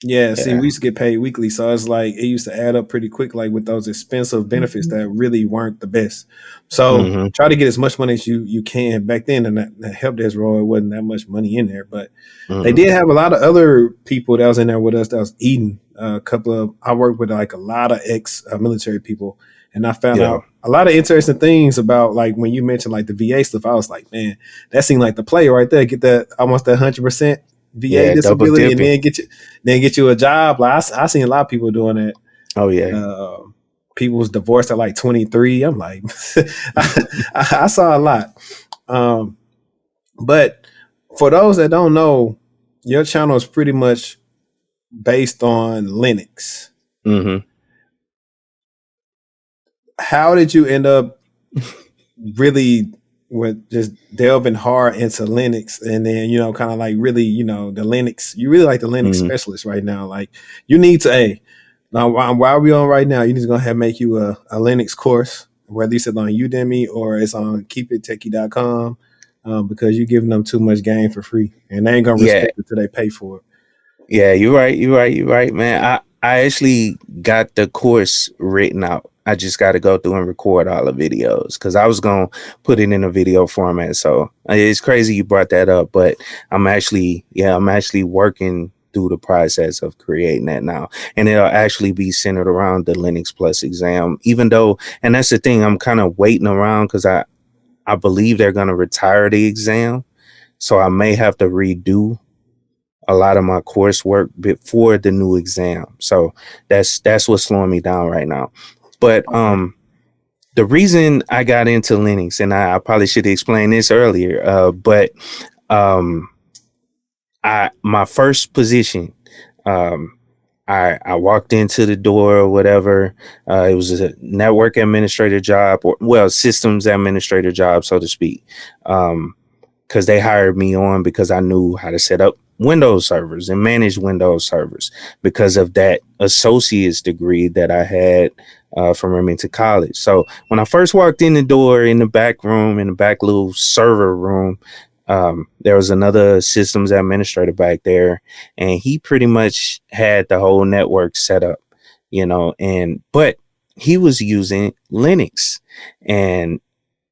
[SPEAKER 1] Yeah, see,
[SPEAKER 2] Yeah.
[SPEAKER 1] we used to get paid weekly, so it's like it used to add up pretty quick, like with those expensive benefits that really weren't the best. So
[SPEAKER 2] Mm-hmm.
[SPEAKER 1] try to get as much money as you can. Back then, and that help desk role, it wasn't that much money in there, but they
[SPEAKER 2] Mm-hmm.
[SPEAKER 1] did have a lot of other people that was in there with us that was eating. A couple of I worked with like a lot of ex military people, and I found
[SPEAKER 2] Yeah.
[SPEAKER 1] out a lot of interesting things about, like, when you mentioned like the VA stuff. I was like, man, that seemed like the play right there. Get that almost that 100% VA
[SPEAKER 2] Yeah. Double
[SPEAKER 1] disability, and
[SPEAKER 2] dipping.
[SPEAKER 1] then get you a job. Like I seen a lot of people doing that.
[SPEAKER 2] Oh yeah.
[SPEAKER 1] People was divorced at like 23. I'm like, I saw a lot. Um, but for those that don't know, your channel is pretty much based on Linux.
[SPEAKER 2] Mm-hmm.
[SPEAKER 1] How did you end up really with just delving hard into Linux, and then kind of like really the Linux? You really like the Linux
[SPEAKER 2] Mm-hmm.
[SPEAKER 1] specialist right now. Like, you need to now while we on right now, you need to go ahead and make you a Linux course, whether it's on Udemy or it's on keepittechie.com, because you're giving them too much game for free, and they ain't gonna
[SPEAKER 2] Yeah.
[SPEAKER 1] respect it till they pay for it.
[SPEAKER 2] Yeah, you're right. You're right, man. I actually got the course written out. I just got to go through and record all the videos because I was gonna put it in a video format. So it's crazy you brought that up, but I'm actually working through the process of creating that now, and it'll actually be centered around the Linux Plus exam. Even though, and that's the thing, I'm kind of waiting around because I believe they're gonna retire the exam, so I may have to redo a lot of my coursework before the new exam. So that's what's slowing me down right now. But
[SPEAKER 1] Okay.
[SPEAKER 2] the reason I got into Linux, and I probably should explain this earlier, but um, my first position, um, I walked into the door or whatever. It was a network administrator job, or well, systems administrator job, so to speak. Because they hired me on because I knew how to set up Windows servers and manage Windows servers because of that associate's degree that I had from Remington College. So when I first walked in the door in the back room, in the back little server room, there was another systems administrator back there, and he pretty much had the whole network set up, but he was using Linux. And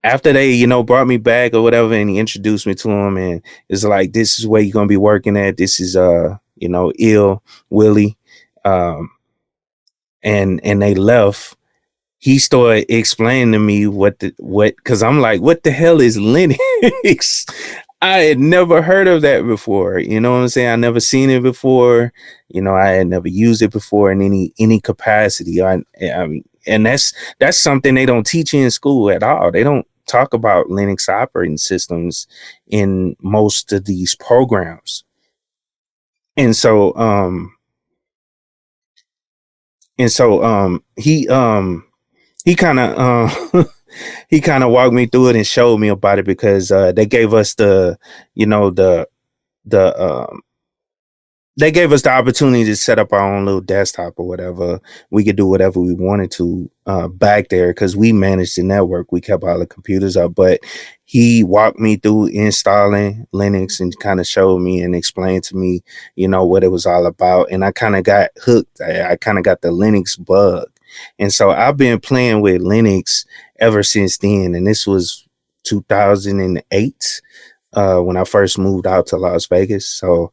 [SPEAKER 2] after they, brought me back or whatever, and he introduced me to him, and it's like, this is where you're gonna be working at. This is Ill Willie, and they left. He started explaining to me what because I'm like, what the hell is Linux? I had never heard of that before. You know what I'm saying? I never seen it before. I had never used it before in any capacity. I mean, and that's something they don't teach you in school at all. They don't talk about Linux operating systems in most of these programs. And so he kind of he kind of walked me through it and showed me about it because they gave us you know the they gave us the opportunity to set up our own little desktop or whatever. We could do whatever we wanted to back there because we managed the network. We kept all the computers up, but he walked me through installing Linux and kind of showed me and explained to me, what it was all about. And I kind of got hooked. I kind of got the Linux bug. And so I've been playing with Linux ever since then. And this was 2008 when I first moved out to Las Vegas. So,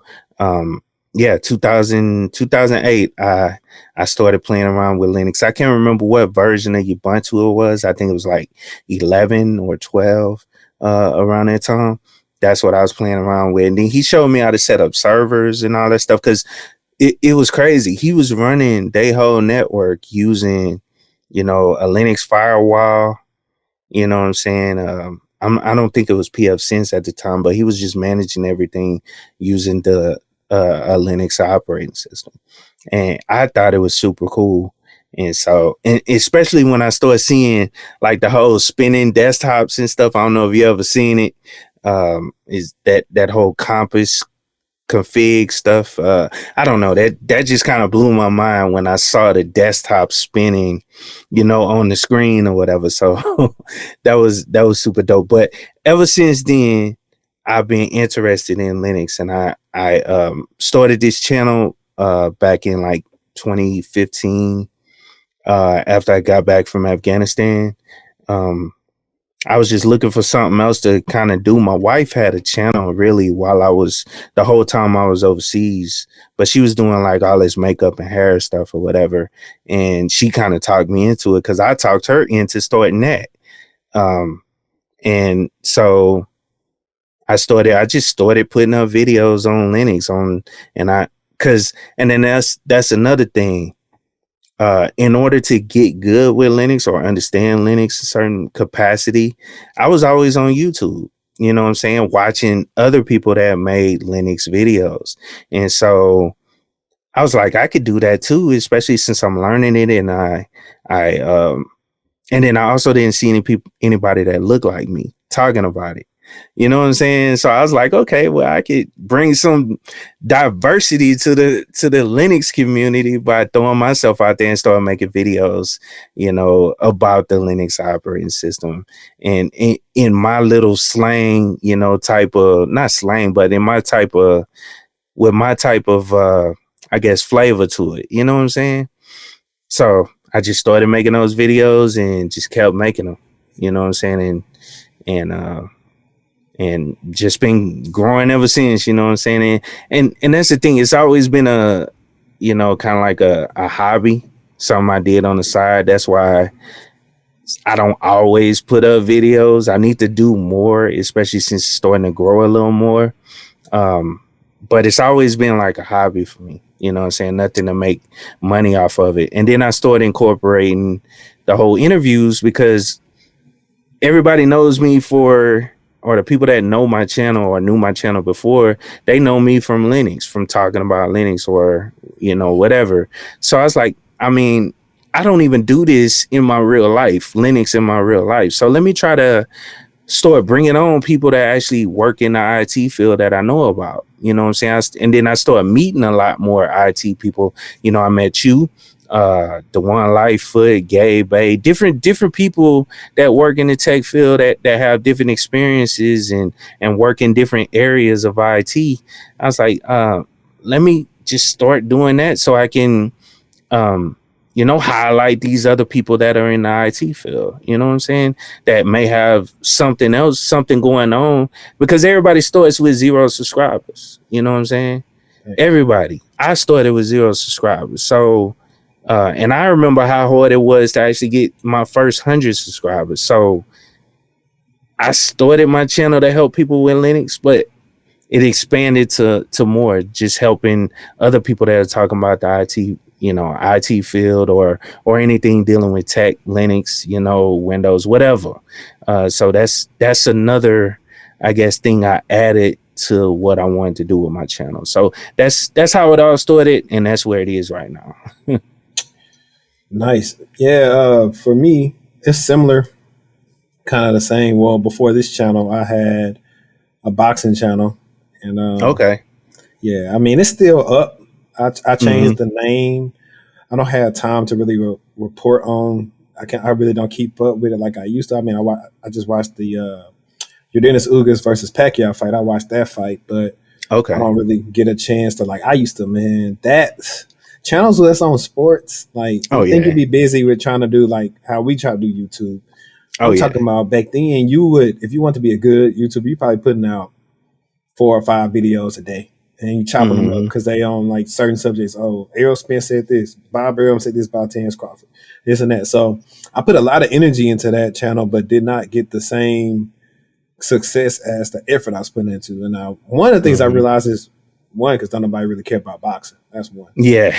[SPEAKER 2] yeah, 2008, I started playing around with Linux. I can't remember what version of Ubuntu it was. I think it was like 11 or 12 around that time. That's what I was playing around with. And then he showed me how to set up servers and all that stuff because it was crazy. He was running their whole network using, a Linux firewall. You know what I'm saying? I don't think it was PF Sense at the time, but he was just managing everything using the a Linux operating system, and I thought it was super cool. And so, and especially when I started seeing like the whole spinning desktops and stuff. I don't know if you ever seen it. Is that whole Compass config stuff. I don't know, that just kind of blew my mind when I saw the desktop spinning, on the screen or whatever. So that was super dope. But ever since then, I've been interested in Linux, and I started this channel back in like 2015 after I got back from Afghanistan. Um, I was just looking for something else to kind of do. My wife had a channel really while the whole time I was overseas, but she was doing like all this makeup and hair stuff or whatever. And she kind of talked me into it because I talked her into starting that. And so I just started putting up videos on Linux and then that's another thing. In order to get good with Linux or understand Linux in a certain capacity, I was always on YouTube, you know what I'm saying? Watching other people that made Linux videos. And so I was like, I could do that too, especially since I'm learning it. And and then I also didn't see anybody that looked like me talking about it. You know what I'm saying? So I was like, okay, well, I could bring some diversity to the Linux community by throwing myself out there and start making videos, about the Linux operating system. And in my little slang, type of, not slang, but in my type of, with my type of I guess flavor to it. You know what I'm saying? So I just started making those videos and just kept making them. You know what I'm saying? And just been growing ever since, you know what I'm saying? And that's the thing. It's always been a, kind of like a hobby, something I did on the side. That's why I don't always put up videos. I need to do more, especially since it's starting to grow a little more. But it's always been like a hobby for me, you know what I'm saying? Nothing to make money off of it. And then I started incorporating the whole interviews because everybody knows me or the people that know my channel or knew my channel before, they know me from Linux, from talking about Linux or, whatever. So I was like, I mean, I don't even do this in my real life, Linux in my real life. So let me try to start bringing on people that actually work in the IT field that I know about. You know what I'm saying? And then I started meeting a lot more IT people. I met you, the one Lightfoot, Gabe, Bay, different people that work in the tech field that have different experiences and work in different areas of IT. I was like, let me just start doing that so I can highlight these other people that are in the IT field, you know what I'm saying? That may have something else, something going on, because everybody starts with 0 subscribers. You know what I'm saying? Everybody. I started with 0 subscribers. So, and I remember how hard it was to actually get my first 100 subscribers. So I started my channel to help people with Linux, but it expanded to more, just helping other people that are talking about the IT field or anything dealing with tech, Linux, Windows, whatever. So that's another, I guess, thing I added to what I wanted to do with my channel. So that's how it all started, and that's where it is right now.
[SPEAKER 1] Nice. Yeah, for me, it's similar, kind of the same. Well, before this channel, I had a boxing channel. And
[SPEAKER 2] Okay.
[SPEAKER 1] yeah, I mean, it's still up. I changed
[SPEAKER 2] Mm-hmm.
[SPEAKER 1] the name. I don't have time to really report on. I really don't keep up with it like I used to. I mean, I just watched the Jordanis Ugas versus Pacquiao fight. I watched that fight, but I
[SPEAKER 2] Okay.
[SPEAKER 1] don't really get a chance to like I used to. Man, that channels that's on sports, like
[SPEAKER 2] Oh
[SPEAKER 1] you think you'd
[SPEAKER 2] yeah.
[SPEAKER 1] be busy with trying to do like how we try to do YouTube.
[SPEAKER 2] Oh
[SPEAKER 1] I'm
[SPEAKER 2] yeah.
[SPEAKER 1] talking about back then. You would, if you want to be a good YouTuber, you probably putting out 4 or 5 videos a day, and you chopping them up
[SPEAKER 2] Mm-hmm.
[SPEAKER 1] because they on like certain subjects. Oh, Errol Spence said this, Bob Arum said this about Terrence Crawford, this and that. So I put a lot of energy into that channel, but did not get the same success as the effort I was putting into. And now one of the things I
[SPEAKER 2] Mm-hmm.
[SPEAKER 1] realized is one, because don't nobody really care about boxing. That's one.
[SPEAKER 2] Yeah.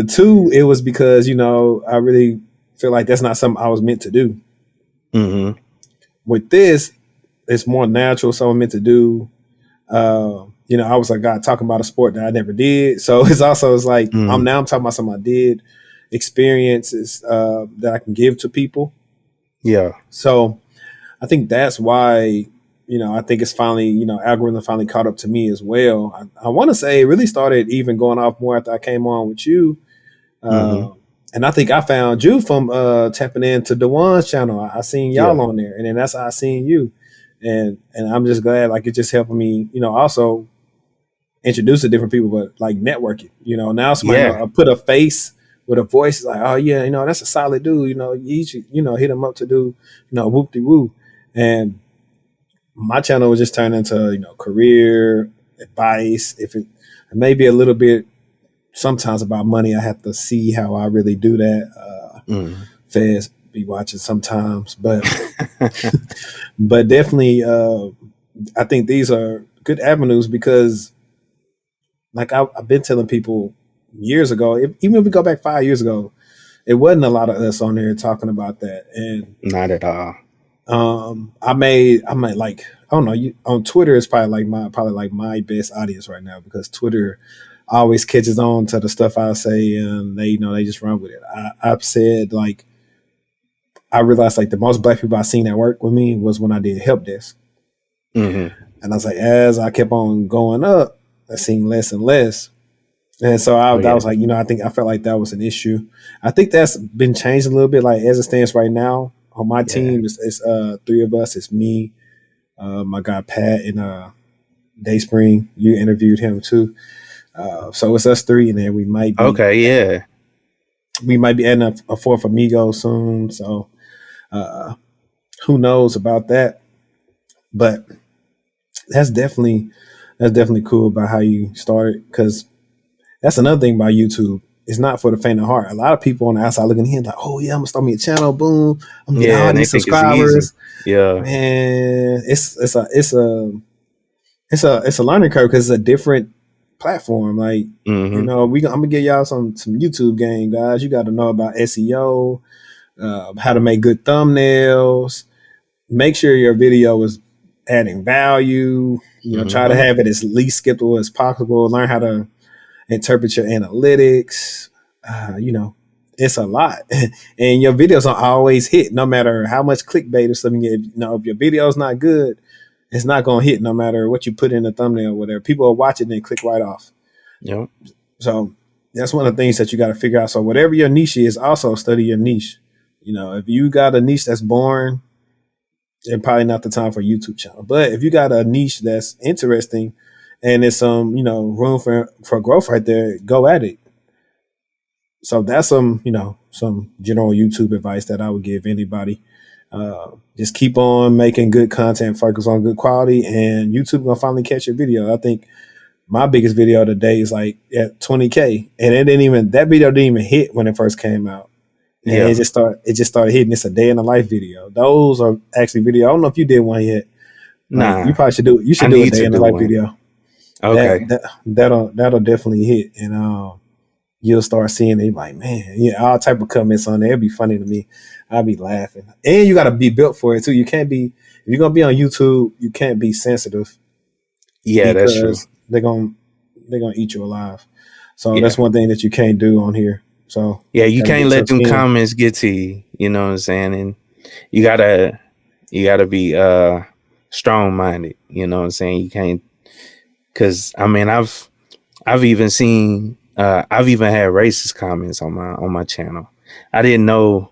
[SPEAKER 1] Two, it was because, I really feel like that's not something I was meant to do.
[SPEAKER 2] Mm-hmm.
[SPEAKER 1] With this, it's more natural, something I'm meant to do. I was like God talking about a sport that I never did. So it's like
[SPEAKER 2] Mm-hmm.
[SPEAKER 1] I'm talking about something I did, experiences that I can give to people.
[SPEAKER 2] Yeah.
[SPEAKER 1] So I think that's why, I think it's finally, algorithm finally caught up to me as well. I want to say it really started even going off more after I came on with you.
[SPEAKER 2] Mm-hmm.
[SPEAKER 1] And I think I found you from tapping into Dewan's channel. I seen y'all
[SPEAKER 2] Yeah.
[SPEAKER 1] on there, and then that's how I seen you. And I'm just glad like it just helping me, also introduce to different people, but like networking. Now somebody
[SPEAKER 2] Yeah.
[SPEAKER 1] put a face with a voice like, oh yeah, that's a solid dude. You should, hit him up to do, whoop de woo. And my channel was just turned into, career advice. If it may be a little bit sometimes about money, I have to see how I really do that.
[SPEAKER 2] Mm.
[SPEAKER 1] Feds be watching sometimes, but definitely, I think these are good avenues because, like I've been telling people years ago, even if we go back 5 years ago, it wasn't a lot of us on there talking about that. And
[SPEAKER 2] Not at all.
[SPEAKER 1] I might like I don't know. You on Twitter is probably like my best audience right now because Twitter always catches on to the stuff I say and they just run with it. I've said like I realized like the most black people I seen that work with me was when I did help desk.
[SPEAKER 2] Mm-hmm.
[SPEAKER 1] And I was like, as I kept on going up, I seen less and less. And so
[SPEAKER 2] Oh
[SPEAKER 1] that
[SPEAKER 2] yeah.
[SPEAKER 1] was like, I felt like that was an issue. I think that's been changed a little bit. Like as it stands right now on my
[SPEAKER 2] Yeah.
[SPEAKER 1] team, it's three of us. It's me, my guy Pat, and Dayspring. You interviewed him too. So it's us three, and then
[SPEAKER 2] Okay. Yeah.
[SPEAKER 1] we might be adding a fourth amigo soon. So uh, who knows about that? But that's definitely cool about how you started because that's another thing about YouTube. It's not for the faint of heart. A lot of people on the outside looking in like, oh yeah, I'm gonna start me a channel, boom, I'm getting
[SPEAKER 2] Yeah.
[SPEAKER 1] all
[SPEAKER 2] And they
[SPEAKER 1] these
[SPEAKER 2] think it's easy.
[SPEAKER 1] subscribers.
[SPEAKER 2] Yeah.
[SPEAKER 1] Man, it's a learning curve because it's a different platform. Like,
[SPEAKER 2] Mm-hmm.
[SPEAKER 1] I'm gonna give y'all some YouTube game, guys. You got to know about SEO, how to make good thumbnails, make sure your video is adding value. Try to
[SPEAKER 2] Mm-hmm.
[SPEAKER 1] have it as least skippable as possible. Learn how to interpret your analytics. It's a lot, and your videos don't always hit, no matter how much clickbait or something. If your video's not good, it's not gonna hit, no matter what you put in the thumbnail, or whatever. People will watch it and then click right off.
[SPEAKER 2] Yep.
[SPEAKER 1] So that's one of the things that you got to figure out. So whatever your niche is, also study your niche. If you got a niche that's boring, then probably not the time for a YouTube channel. But if you got a niche that's interesting and there's some, room for growth right there, go at it. So that's some general YouTube advice that I would give anybody. Just keep on making good content, focus on good quality, and YouTube gonna finally catch your video. I think my biggest video today is like at 20K, and that video didn't even hit when it first came out. And
[SPEAKER 2] Yeah.
[SPEAKER 1] it just started hitting. It's a day in the life video. Those are actually video. I don't know if you did one yet. Like you
[SPEAKER 2] Nah.
[SPEAKER 1] probably should do. You
[SPEAKER 2] I
[SPEAKER 1] should do a
[SPEAKER 2] need
[SPEAKER 1] day
[SPEAKER 2] to
[SPEAKER 1] in the
[SPEAKER 2] do
[SPEAKER 1] life
[SPEAKER 2] one.
[SPEAKER 1] video.
[SPEAKER 2] Okay.
[SPEAKER 1] That'll definitely hit, and you'll start seeing it. Like, man, all type of comments on there. It'll be funny to me. I'll be laughing, and you got to be built for it too. You can't be if you're gonna be on YouTube. You can't be sensitive
[SPEAKER 2] Yeah, that's true.
[SPEAKER 1] because they're gonna eat you alive. So
[SPEAKER 2] Yeah.
[SPEAKER 1] that's one thing that you can't do on here. So
[SPEAKER 2] Yeah, you
[SPEAKER 1] gotta
[SPEAKER 2] can't
[SPEAKER 1] get
[SPEAKER 2] let
[SPEAKER 1] tough
[SPEAKER 2] them
[SPEAKER 1] skin.
[SPEAKER 2] comments get to you, you know what I'm saying? And you gotta be strong minded, you know what I'm saying? You can't cause I mean I've even seen I've even had racist comments on my channel. I didn't know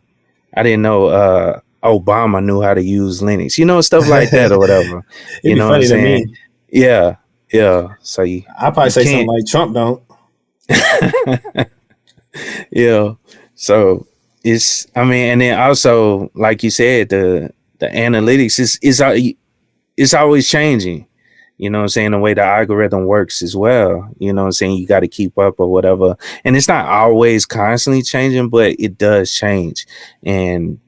[SPEAKER 2] Obama knew how to use Linux, stuff like that or whatever.
[SPEAKER 1] It'd
[SPEAKER 2] You
[SPEAKER 1] be
[SPEAKER 2] know what I'm
[SPEAKER 1] funny to
[SPEAKER 2] saying?
[SPEAKER 1] me.
[SPEAKER 2] Yeah, yeah. So
[SPEAKER 1] I'll probably
[SPEAKER 2] you
[SPEAKER 1] say something
[SPEAKER 2] can't.
[SPEAKER 1] like Trump don't.
[SPEAKER 2] Yeah. So I mean, and then also, like you said, the analytics it's always changing. You know what I'm saying? The way the algorithm works as well. You know what I'm saying? You got to keep up or whatever. And it's not always constantly changing, but it does change. And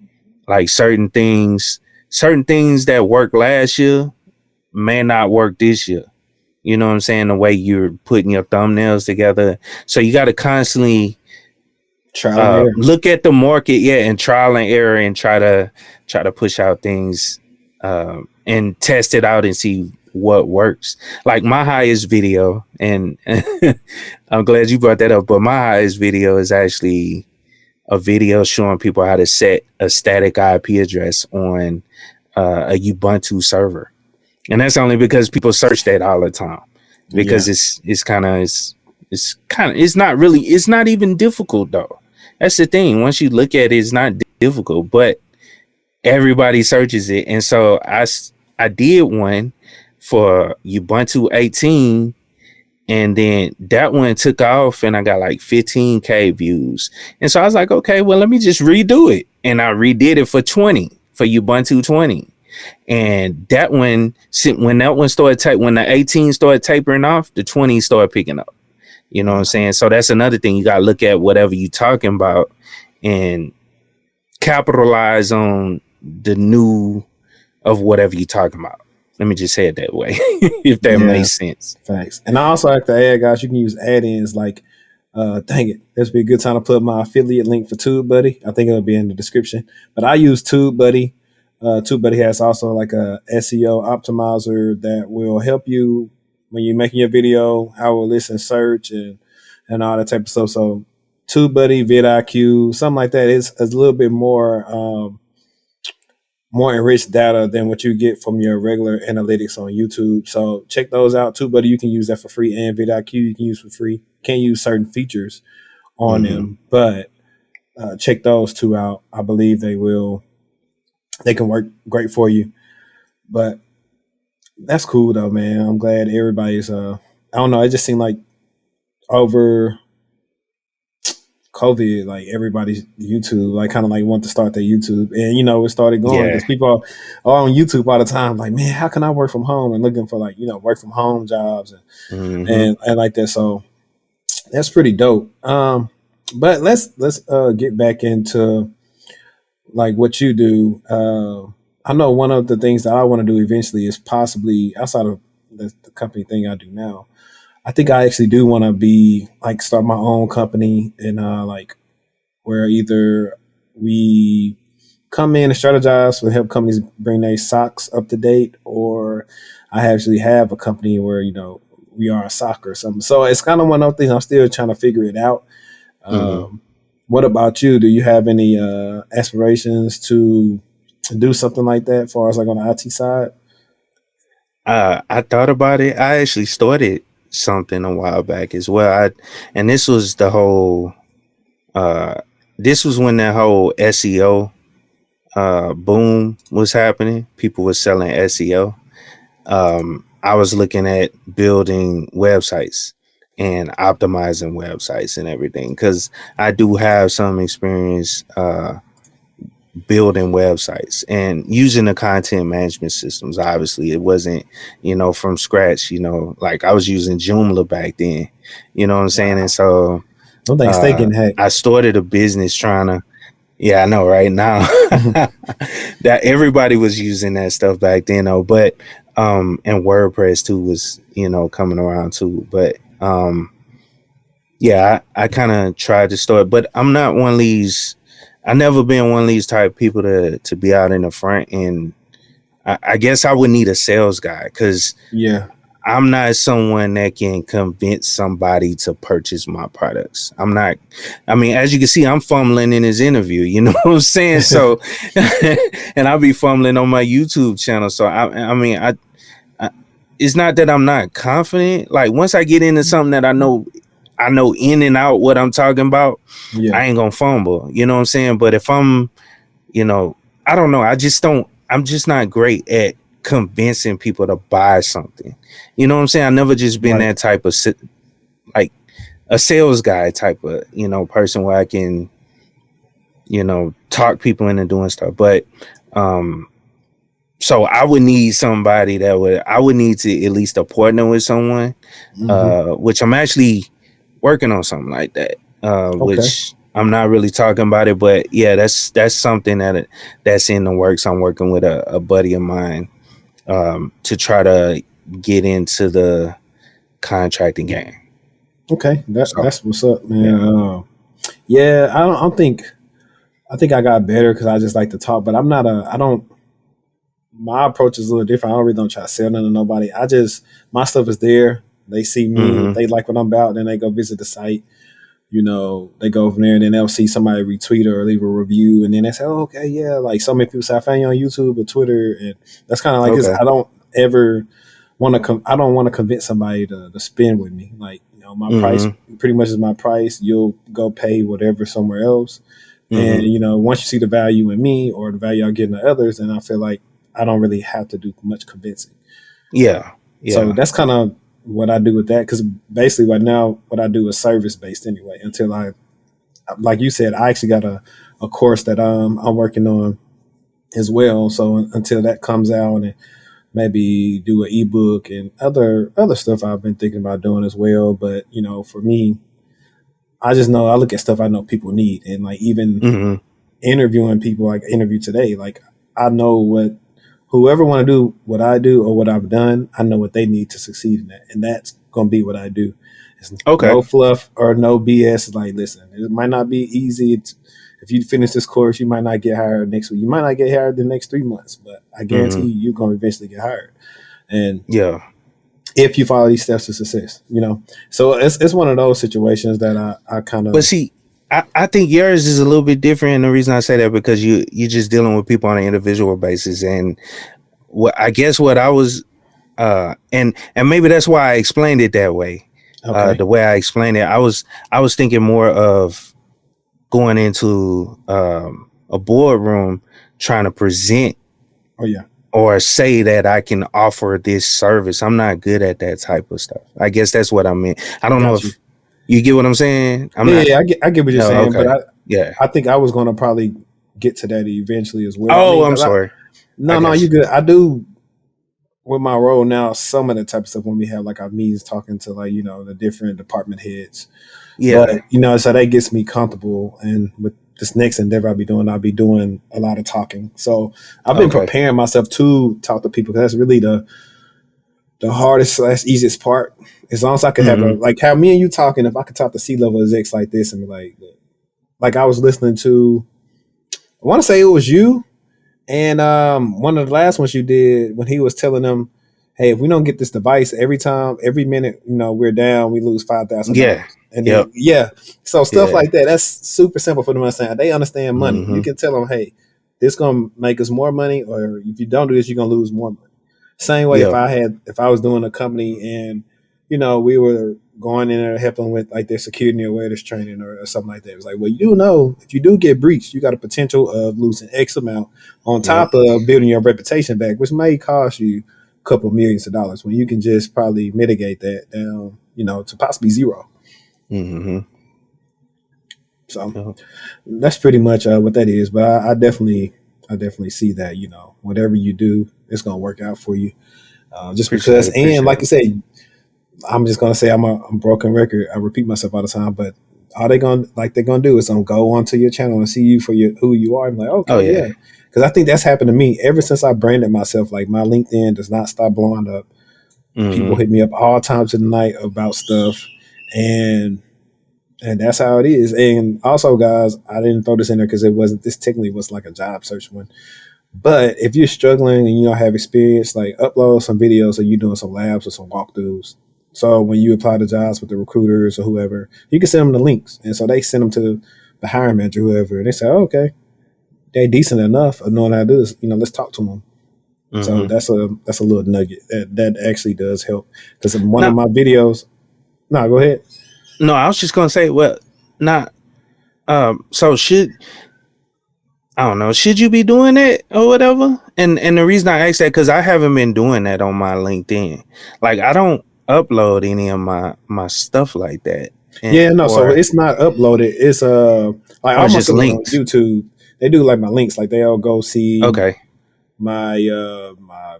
[SPEAKER 2] like certain things that worked last year may not work this year. You know what I'm saying? The way you're putting your thumbnails together. So you got to constantly
[SPEAKER 1] Trial and error.
[SPEAKER 2] look at the market, and trial and error, and try to push out things, and test it out and see what works. Like my highest video, and I'm glad you brought that up, but my highest video is actually a video showing people how to set a static IP address on a Ubuntu server. And that's only because people search that all the time, because
[SPEAKER 1] Yeah.
[SPEAKER 2] it's not even difficult though. That's the thing. Once you look at it, it's not difficult, but everybody searches it. And so I did one for Ubuntu 18, and then that one took off and I got like 15K views. And so I was like, okay, well, let me just redo it. And I redid it for Ubuntu 20. And that one, when the 18 started tapering off, the 20 started picking up. You know what I'm saying? So that's another thing. You got to look at whatever you're talking about and capitalize on the new of whatever you're talking about. Let me just say it that way, if that makes sense.
[SPEAKER 1] Facts. And I also like to add, guys, you can use add-ins like, dang it, this would be a good time to put my affiliate link for TubeBuddy. I think it'll be in the description. But I use TubeBuddy. TubeBuddy has also like a SEO optimizer that will help you when you're making your video, how it will listen, search, and all that type of stuff. So TubeBuddy, vidIQ, something like that is a little bit more enriched data than what you get from your regular analytics on YouTube. So check those out. TubeBuddy, you can use that for free, and vidIQ you can use for free. Can't use certain features on them, but check those two out. I believe they can work great for you. But that's cool though, man. I'm glad everybody's I don't know, it just seemed like over COVID, like everybody's YouTube, like kind of like want to start their YouTube, and it started going because people are on YouTube all the time. Like, man, how can I work from home, and looking for like work from home jobs and like that. So that's pretty dope. But let's get back into like what you do. I know one of the things that I want to do eventually is possibly outside of the company thing I do now. I think I actually do want to be like start my own company and like where either we come in and strategize and help companies bring their socks up to date, or I actually have a company where we are a sock or something. So it's kind of one of those things I'm still trying to figure it out. What about you? Do you have any aspirations to do something like that as far as like on the IT side?
[SPEAKER 2] I thought about it. I actually started something a while back as well. And this was the whole this was when that whole SEO boom was happening. People were selling SEO. I was looking at building websites and optimizing websites and everything, because I do have some experience building websites and using the content management systems. Obviously it wasn't from scratch, like I was using Joomla back then, you know what I'm saying? And so
[SPEAKER 1] Don't think they getting hacked.
[SPEAKER 2] I started a business trying to, I know right now that everybody was using that stuff back then though, but and WordPress too was coming around too, but I kind of tried to start, but I'm not one of these, I never been one of these type of people to be out in the front, and I guess I would need a sales guy, because I'm not someone that can convince somebody to purchase my products. I'm not. I mean, as you can see, I'm fumbling in this interview. You know what I'm saying? So, and I'll be fumbling on my YouTube channel. So I mean, it's not that I'm not confident. Like once I get into something that I know in and out what I'm talking about, I ain't gonna fumble. You know what I'm saying? But if I'm, I don't know. I'm just not great at convincing people to buy something. You know what I'm saying? I never just been that type of like a sales guy type of, person where I can, talk people into doing stuff. But so I would need somebody I would need to at least a partner with someone, which I'm actually working on something like that, which I'm not really talking about it, but that's something that's in the works. I'm working with a buddy of mine to try to get into the contracting game.
[SPEAKER 1] Okay,
[SPEAKER 2] So,
[SPEAKER 1] that's what's up, man.
[SPEAKER 2] yeah.
[SPEAKER 1] Yeah, I don't think I think I got better because I just like to talk, but I'm not a I don't my approach is a little different. I don't really don't try to sell nothing to nobody. I just my stuff is there. They see me,
[SPEAKER 2] Mm-hmm.
[SPEAKER 1] they like what I'm about, then they go visit the site. They go from there and then they'll see somebody retweet or leave a review, and then they say, "Oh, okay, yeah." Like so many people say, "I found you on YouTube or Twitter," and that's kind of like this.
[SPEAKER 2] Okay.
[SPEAKER 1] I don't ever want to. I don't want to convince somebody to spend with me. Like my price
[SPEAKER 2] Mm-hmm.
[SPEAKER 1] pretty much is my price. You'll go pay whatever somewhere else, and
[SPEAKER 2] Mm-hmm.
[SPEAKER 1] once you see the value in me or the value I get in the others, then I feel like I don't really have to do much convincing.
[SPEAKER 2] Yeah.
[SPEAKER 1] So
[SPEAKER 2] Yeah.
[SPEAKER 1] that's kind of what I do with that because basically right now what I do is service based anyway until I like you said, I actually got a course that I'm working on as well. So until that comes out and maybe do an ebook and other stuff I've been thinking about doing as well. But for me, I just know I look at stuff I know people need, and like even
[SPEAKER 2] Mm-hmm.
[SPEAKER 1] interviewing people like I interviewed today, like I know what whoever want to do what I do or what I've done, I know what they need to succeed in that, and that's gonna be what I do. It's
[SPEAKER 2] Okay.
[SPEAKER 1] no fluff or no BS. It's like, listen, it might not be easy. If you finish this course, you might not get hired next week. You might not get hired the next 3 months, but I guarantee
[SPEAKER 2] Mm-hmm.
[SPEAKER 1] you're gonna eventually get hired. And
[SPEAKER 2] Yeah.
[SPEAKER 1] if you follow these steps to success. So it's one of those situations that I kind
[SPEAKER 2] But
[SPEAKER 1] of
[SPEAKER 2] see, I think yours is a little bit different. And the reason I say that because you're just dealing with people on an individual basis. And what I guess what I was and maybe that's why I explained it that way.
[SPEAKER 1] okay.
[SPEAKER 2] The way I explained it, I was thinking more of going into a boardroom trying to present
[SPEAKER 1] Oh yeah,
[SPEAKER 2] or say that I can offer this service. I'm not good at that type of stuff. I guess that's what I meant. I don't know
[SPEAKER 1] got you.
[SPEAKER 2] if you get what I'm saying. I'm
[SPEAKER 1] Yeah,
[SPEAKER 2] not.
[SPEAKER 1] yeah, I get what you're
[SPEAKER 2] No,
[SPEAKER 1] saying, but
[SPEAKER 2] okay.
[SPEAKER 1] I
[SPEAKER 2] Yeah.
[SPEAKER 1] I think I was gonna probably get to that eventually as well. I
[SPEAKER 2] Oh,
[SPEAKER 1] mean,
[SPEAKER 2] I'm sorry. I
[SPEAKER 1] no,
[SPEAKER 2] got
[SPEAKER 1] you
[SPEAKER 2] you.
[SPEAKER 1] good. I do with my role now. Some of the type of stuff when we have like our meetings, talking to like the different department heads, but
[SPEAKER 2] Yeah.
[SPEAKER 1] so that gets me comfortable. And with this next endeavor I'll be doing a lot of talking. So I've been
[SPEAKER 2] Okay.
[SPEAKER 1] preparing myself to talk to people because that's really the hardest / easiest part. As long as I could have
[SPEAKER 2] Mm-hmm.
[SPEAKER 1] like how me and you talking, if I could talk to C-level execs like this and be like I was listening to, I want to say it was you and one of the last ones you did when he was telling them, hey, if we don't get this device every minute, we're down, we lose
[SPEAKER 2] Yeah.
[SPEAKER 1] $5,000. And then
[SPEAKER 2] Yep.
[SPEAKER 1] so stuff
[SPEAKER 2] Yeah.
[SPEAKER 1] like that. That's super simple for them to understand. They understand money. You
[SPEAKER 2] Mm-hmm.
[SPEAKER 1] can tell them, hey, this gonna make us more money, or if you don't do this, you're gonna lose more money. Same way
[SPEAKER 2] Yep.
[SPEAKER 1] if I was doing a company and we were going in there helping with like their security or awareness training or something like that. It's like, well, if you do get breached, you got a potential of losing X amount on
[SPEAKER 2] Yep.
[SPEAKER 1] top of building your reputation back, which may cost you a couple millions of dollars when you can just probably mitigate that down, to possibly zero.
[SPEAKER 2] Mm-hmm.
[SPEAKER 1] So
[SPEAKER 2] Yep.
[SPEAKER 1] that's pretty much what that is. But I definitely see that, whatever you do, it's going to work out for you. Just
[SPEAKER 2] Appreciate
[SPEAKER 1] because,
[SPEAKER 2] it.
[SPEAKER 1] and
[SPEAKER 2] Appreciate
[SPEAKER 1] like you
[SPEAKER 2] it.
[SPEAKER 1] say, I'm just gonna say I'm a broken record. I repeat myself all the time, but all they're gonna do is go onto your channel and see you for who you are. I'm like,
[SPEAKER 2] Oh
[SPEAKER 1] okay, yeah,
[SPEAKER 2] yeah.
[SPEAKER 1] because I think that's happened to me ever since I branded myself. Like my LinkedIn does not stop blowing up. People
[SPEAKER 2] Mm-hmm.
[SPEAKER 1] hit me up all times of the night about stuff, and that's how it is. And also, guys, I didn't throw this in there because it wasn't. This technically was like a job search one. But if you're struggling and you don't have experience, like upload some videos of you doing some labs or some walkthroughs. So when you apply to jobs with the recruiters or whoever, you can send them the links. And so they send them to the hiring manager, whoever, and they say, oh, okay, they're decent enough of knowing how to do this. Let's talk to them. So
[SPEAKER 2] Mm-hmm.
[SPEAKER 1] that's a little nugget that actually does help. Because in one of
[SPEAKER 2] Now,
[SPEAKER 1] my videos, no, go ahead.
[SPEAKER 2] no, I was just gonna say, well, not. So I don't know. Should you be doing that or whatever? And the reason I ask that because I haven't been doing that on my LinkedIn. Like I don't upload any of my stuff like that, and
[SPEAKER 1] Yeah, no, so
[SPEAKER 2] or
[SPEAKER 1] it's not uploaded. It's like
[SPEAKER 2] or
[SPEAKER 1] almost
[SPEAKER 2] just
[SPEAKER 1] like on
[SPEAKER 2] links.
[SPEAKER 1] YouTube. They do like my links, like they'll go see
[SPEAKER 2] Okay.
[SPEAKER 1] my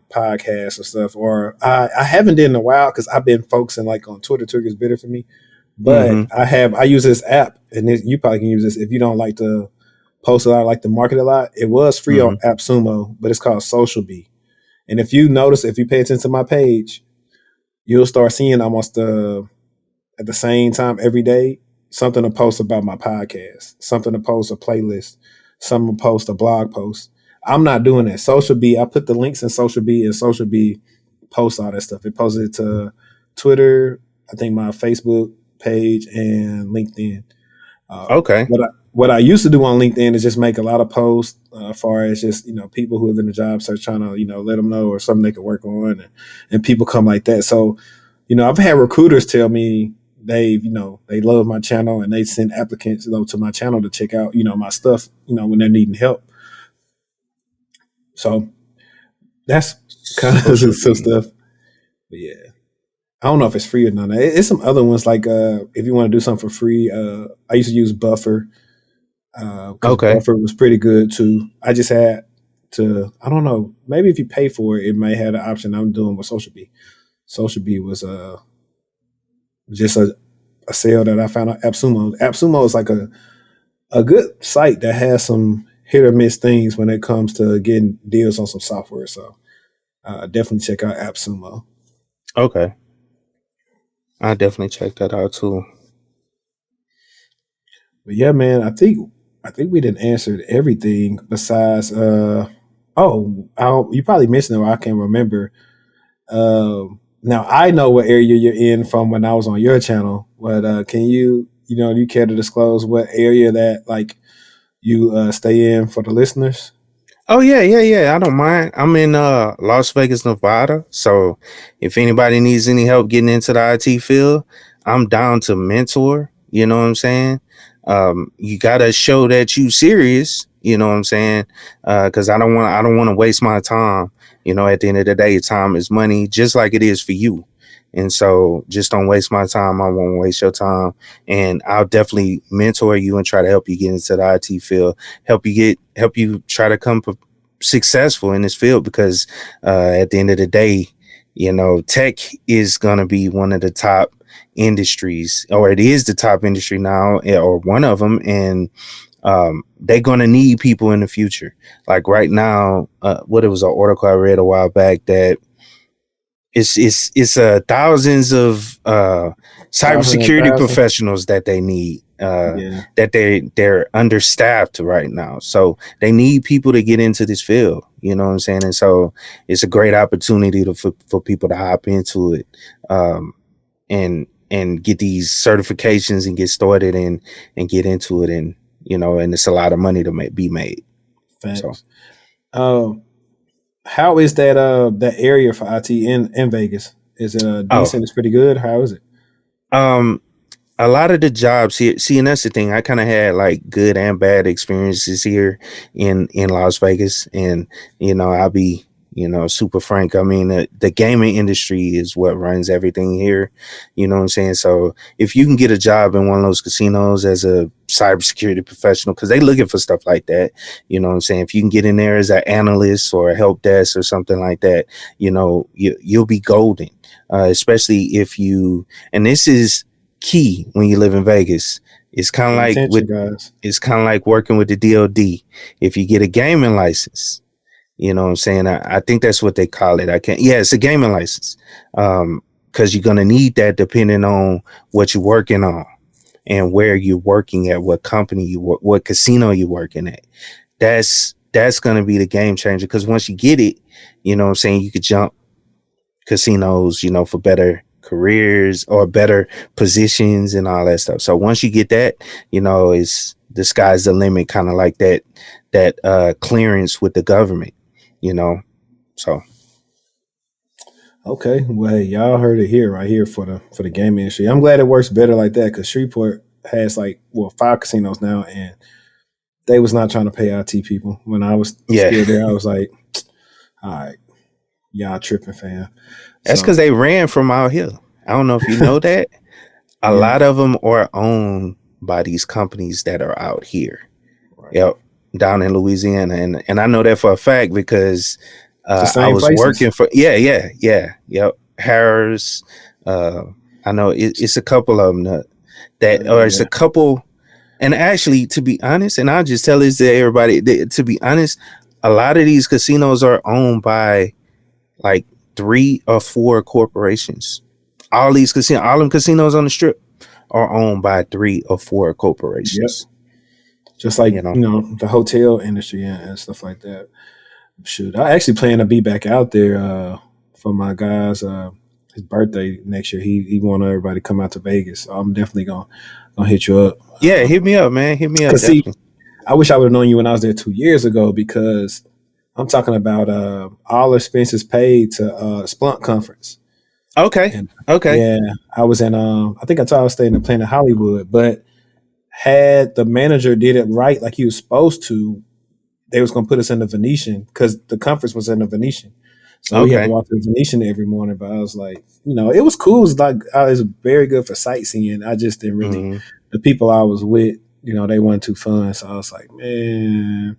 [SPEAKER 1] podcast or stuff. Or I haven't did in a while because I've been focusing like on Twitter. Twitter's better for me. But
[SPEAKER 2] Mm-hmm.
[SPEAKER 1] I use this app, and you probably can use this if you don't like to post a lot, like to market a lot. It was free on
[SPEAKER 2] Mm-hmm.
[SPEAKER 1] AppSumo, but it's called Social Bee. And if you notice, if you pay attention to my page, you'll start seeing almost at the same time every day something to post about my podcast, something to post a playlist, something to post a blog post. I'm not doing that. Social B, I put the links in Social B, and Social B posts all that stuff. It posts it to Twitter, I think my Facebook page, and LinkedIn.
[SPEAKER 2] Okay.
[SPEAKER 1] What I used to do on LinkedIn is just make a lot of posts, as far as just people who are in the job search, trying to let them know or something they could work on, and people come like that. So I've had recruiters tell me they love my channel and they send applicants to my channel to check out my stuff when they're needing help. So that's kind of
[SPEAKER 2] Social
[SPEAKER 1] some
[SPEAKER 2] media.
[SPEAKER 1] stuff. But yeah, I don't know if it's free or not. It's some other ones like if you want to do something for free. I used to use Buffer because
[SPEAKER 2] Okay.
[SPEAKER 1] Buffer was pretty good too. I just had to. I don't know. Maybe if you pay for it, it may have the option I'm doing with Social B. Social B was just a sale that I found on AppSumo. AppSumo is like a good site that has some hit or miss things when it comes to getting deals on some software. So definitely check out AppSumo.
[SPEAKER 2] Okay. I definitely check that out too.
[SPEAKER 1] But yeah, man, I think we didn't answer everything besides you probably mentioned it or I can't remember. Now I know what area you're in from when I was on your channel, but can you care to disclose what area that like you stay in for the listeners?
[SPEAKER 2] Oh yeah, yeah, yeah. I don't mind. I'm in Las Vegas, Nevada. So if anybody needs any help getting into the IT field, I'm down to mentor. You know what I'm saying? You gotta show that you serious. You know what I'm saying? Because I don't want to waste my time. At the end of the day, time is money, just like it is for you. And so just don't waste my time. I won't waste your time. And I'll definitely mentor you and try to help you get into the IT field, help you try to come successful in this field because at the end of the day, tech is going to be one of the top industries, or it is the top industry now, or one of them. And they're going to need people in the future. Like right now, what it was an article I read a while back that it's thousands of
[SPEAKER 1] Thousands and
[SPEAKER 2] cybersecurity
[SPEAKER 1] thousands.
[SPEAKER 2] professionals that they need,
[SPEAKER 1] Yeah,
[SPEAKER 2] that they're understaffed right now, so they need people to get into this field. You know what I'm saying? And so it's a great opportunity for people to hop into it, and get these certifications and get started and get into it, and it's a lot of money to be made. So
[SPEAKER 1] facts. Um, how is that area for IT in Vegas? Is it
[SPEAKER 2] oh
[SPEAKER 1] decent? It's pretty good. How is it?
[SPEAKER 2] um a lot of the jobs here, see, and that's the thing. I kind of had like good and bad experiences here in Las Vegas, and I'll be super frank. I mean, the gaming industry is what runs everything here. You know what I'm saying? So if you can get a job in one of those casinos as a cybersecurity professional, because they looking for stuff like that. You know what I'm saying? If you can get in there as an analyst or a help desk or something like that, you'll be golden. Especially if you, and this is key when you live in Vegas. It's kind of
[SPEAKER 1] Pay
[SPEAKER 2] like
[SPEAKER 1] attention,
[SPEAKER 2] with
[SPEAKER 1] guys.
[SPEAKER 2] it's kind of like working with the DOD. If you get a gaming license, you know what I'm saying? I think that's what they call it. I can't. Yeah, it's a gaming license. Because you're gonna need that depending on what you're working on and where you're working at, what company you work, what casino you're working at. That's gonna be the game changer. Because once you get it, you know what I'm saying, you could jump casinos, for better careers or better positions and all that stuff. So once you get that, it's the sky's the limit, kind of like that clearance with the government, you know. So
[SPEAKER 1] Okay, well, hey, y'all heard it here, right here for the gaming industry. I'm glad it works better like that because Shreveport has like 5 casinos now, and they was not trying to pay IT people. When I was
[SPEAKER 2] yeah,
[SPEAKER 1] still there, I was like, all right, y'all tripping, fam.
[SPEAKER 2] that's
[SPEAKER 1] So
[SPEAKER 2] because they ran from out here. I don't know if you know that. A
[SPEAKER 1] yeah,
[SPEAKER 2] lot of them are owned by these companies that are out here.
[SPEAKER 1] right.
[SPEAKER 2] Yep, down in Louisiana, and I know that for a fact because
[SPEAKER 1] It's the
[SPEAKER 2] I
[SPEAKER 1] same
[SPEAKER 2] was
[SPEAKER 1] places.
[SPEAKER 2] working for, yep, Harris. Uh, I know it's a couple of them or it's
[SPEAKER 1] Yeah,
[SPEAKER 2] a couple. And actually, to be honest, and I'll just tell this to everybody, to be honest, a lot of these casinos are owned by like 3 or 4 corporations. All these casinos, all them casinos on the strip are owned by 3 or 4
[SPEAKER 1] Yep.
[SPEAKER 2] corporations.
[SPEAKER 1] Just like,
[SPEAKER 2] You know.
[SPEAKER 1] the hotel industry and stuff like that. Shoot, I actually plan to be back out there for my guy's his birthday next year. He want everybody to come out to Vegas. So I'm definitely gonna hit you up.
[SPEAKER 2] Yeah, hit me up, man. Hit me up.
[SPEAKER 1] Cause see,
[SPEAKER 2] Definitely.
[SPEAKER 1] I wish I would have known you when I was there 2 years ago, because I'm talking about all expenses paid to Splunk conference.
[SPEAKER 2] Okay.
[SPEAKER 1] And
[SPEAKER 2] Okay.
[SPEAKER 1] yeah, I was in I think I told I was staying in Planet Hollywood, but had the manager did it right like he was supposed to, they was gonna put us in the Venetian, because the conference was in the Venetian. So we had to
[SPEAKER 2] Okay.
[SPEAKER 1] walk to the Venetian every morning. But I was like, it was cool. It was like it was very good for sightseeing. I just didn't really,
[SPEAKER 2] Mm-hmm.
[SPEAKER 1] the people I was with, they weren't too fun. So I was like, man.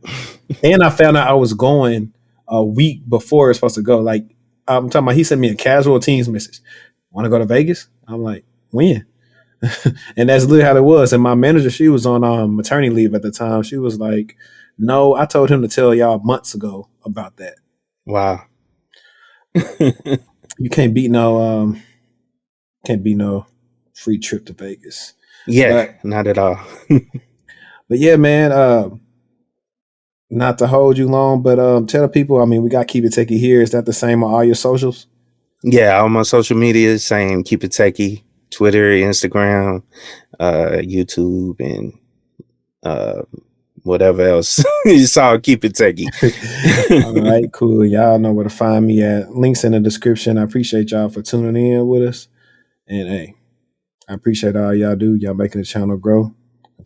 [SPEAKER 1] And I found out I was going a week before it's supposed to go. Like, I'm talking about, he sent me a casual Teams message. Want to go to Vegas? I'm like, when? And that's literally how it was. And my manager, she was on maternity leave at the time. She was like, no, I told him to tell y'all months ago about that.
[SPEAKER 2] Wow.
[SPEAKER 1] You can't beat no free trip to Vegas.
[SPEAKER 2] Yeah,
[SPEAKER 1] But
[SPEAKER 2] not at all.
[SPEAKER 1] yeah, man, not to hold you long, but tell the people, I mean, we got Keep It Techie here. Is that the same on all your socials?
[SPEAKER 2] Yeah, all my social media, same. Keep It Techie. Twitter, Instagram, YouTube, and whatever else. It's all Keep It Techie.
[SPEAKER 1] All right, cool. Y'all know where to find me at. Links in the description. I appreciate y'all for tuning in with us. And hey, I appreciate all y'all do. Y'all making the channel grow.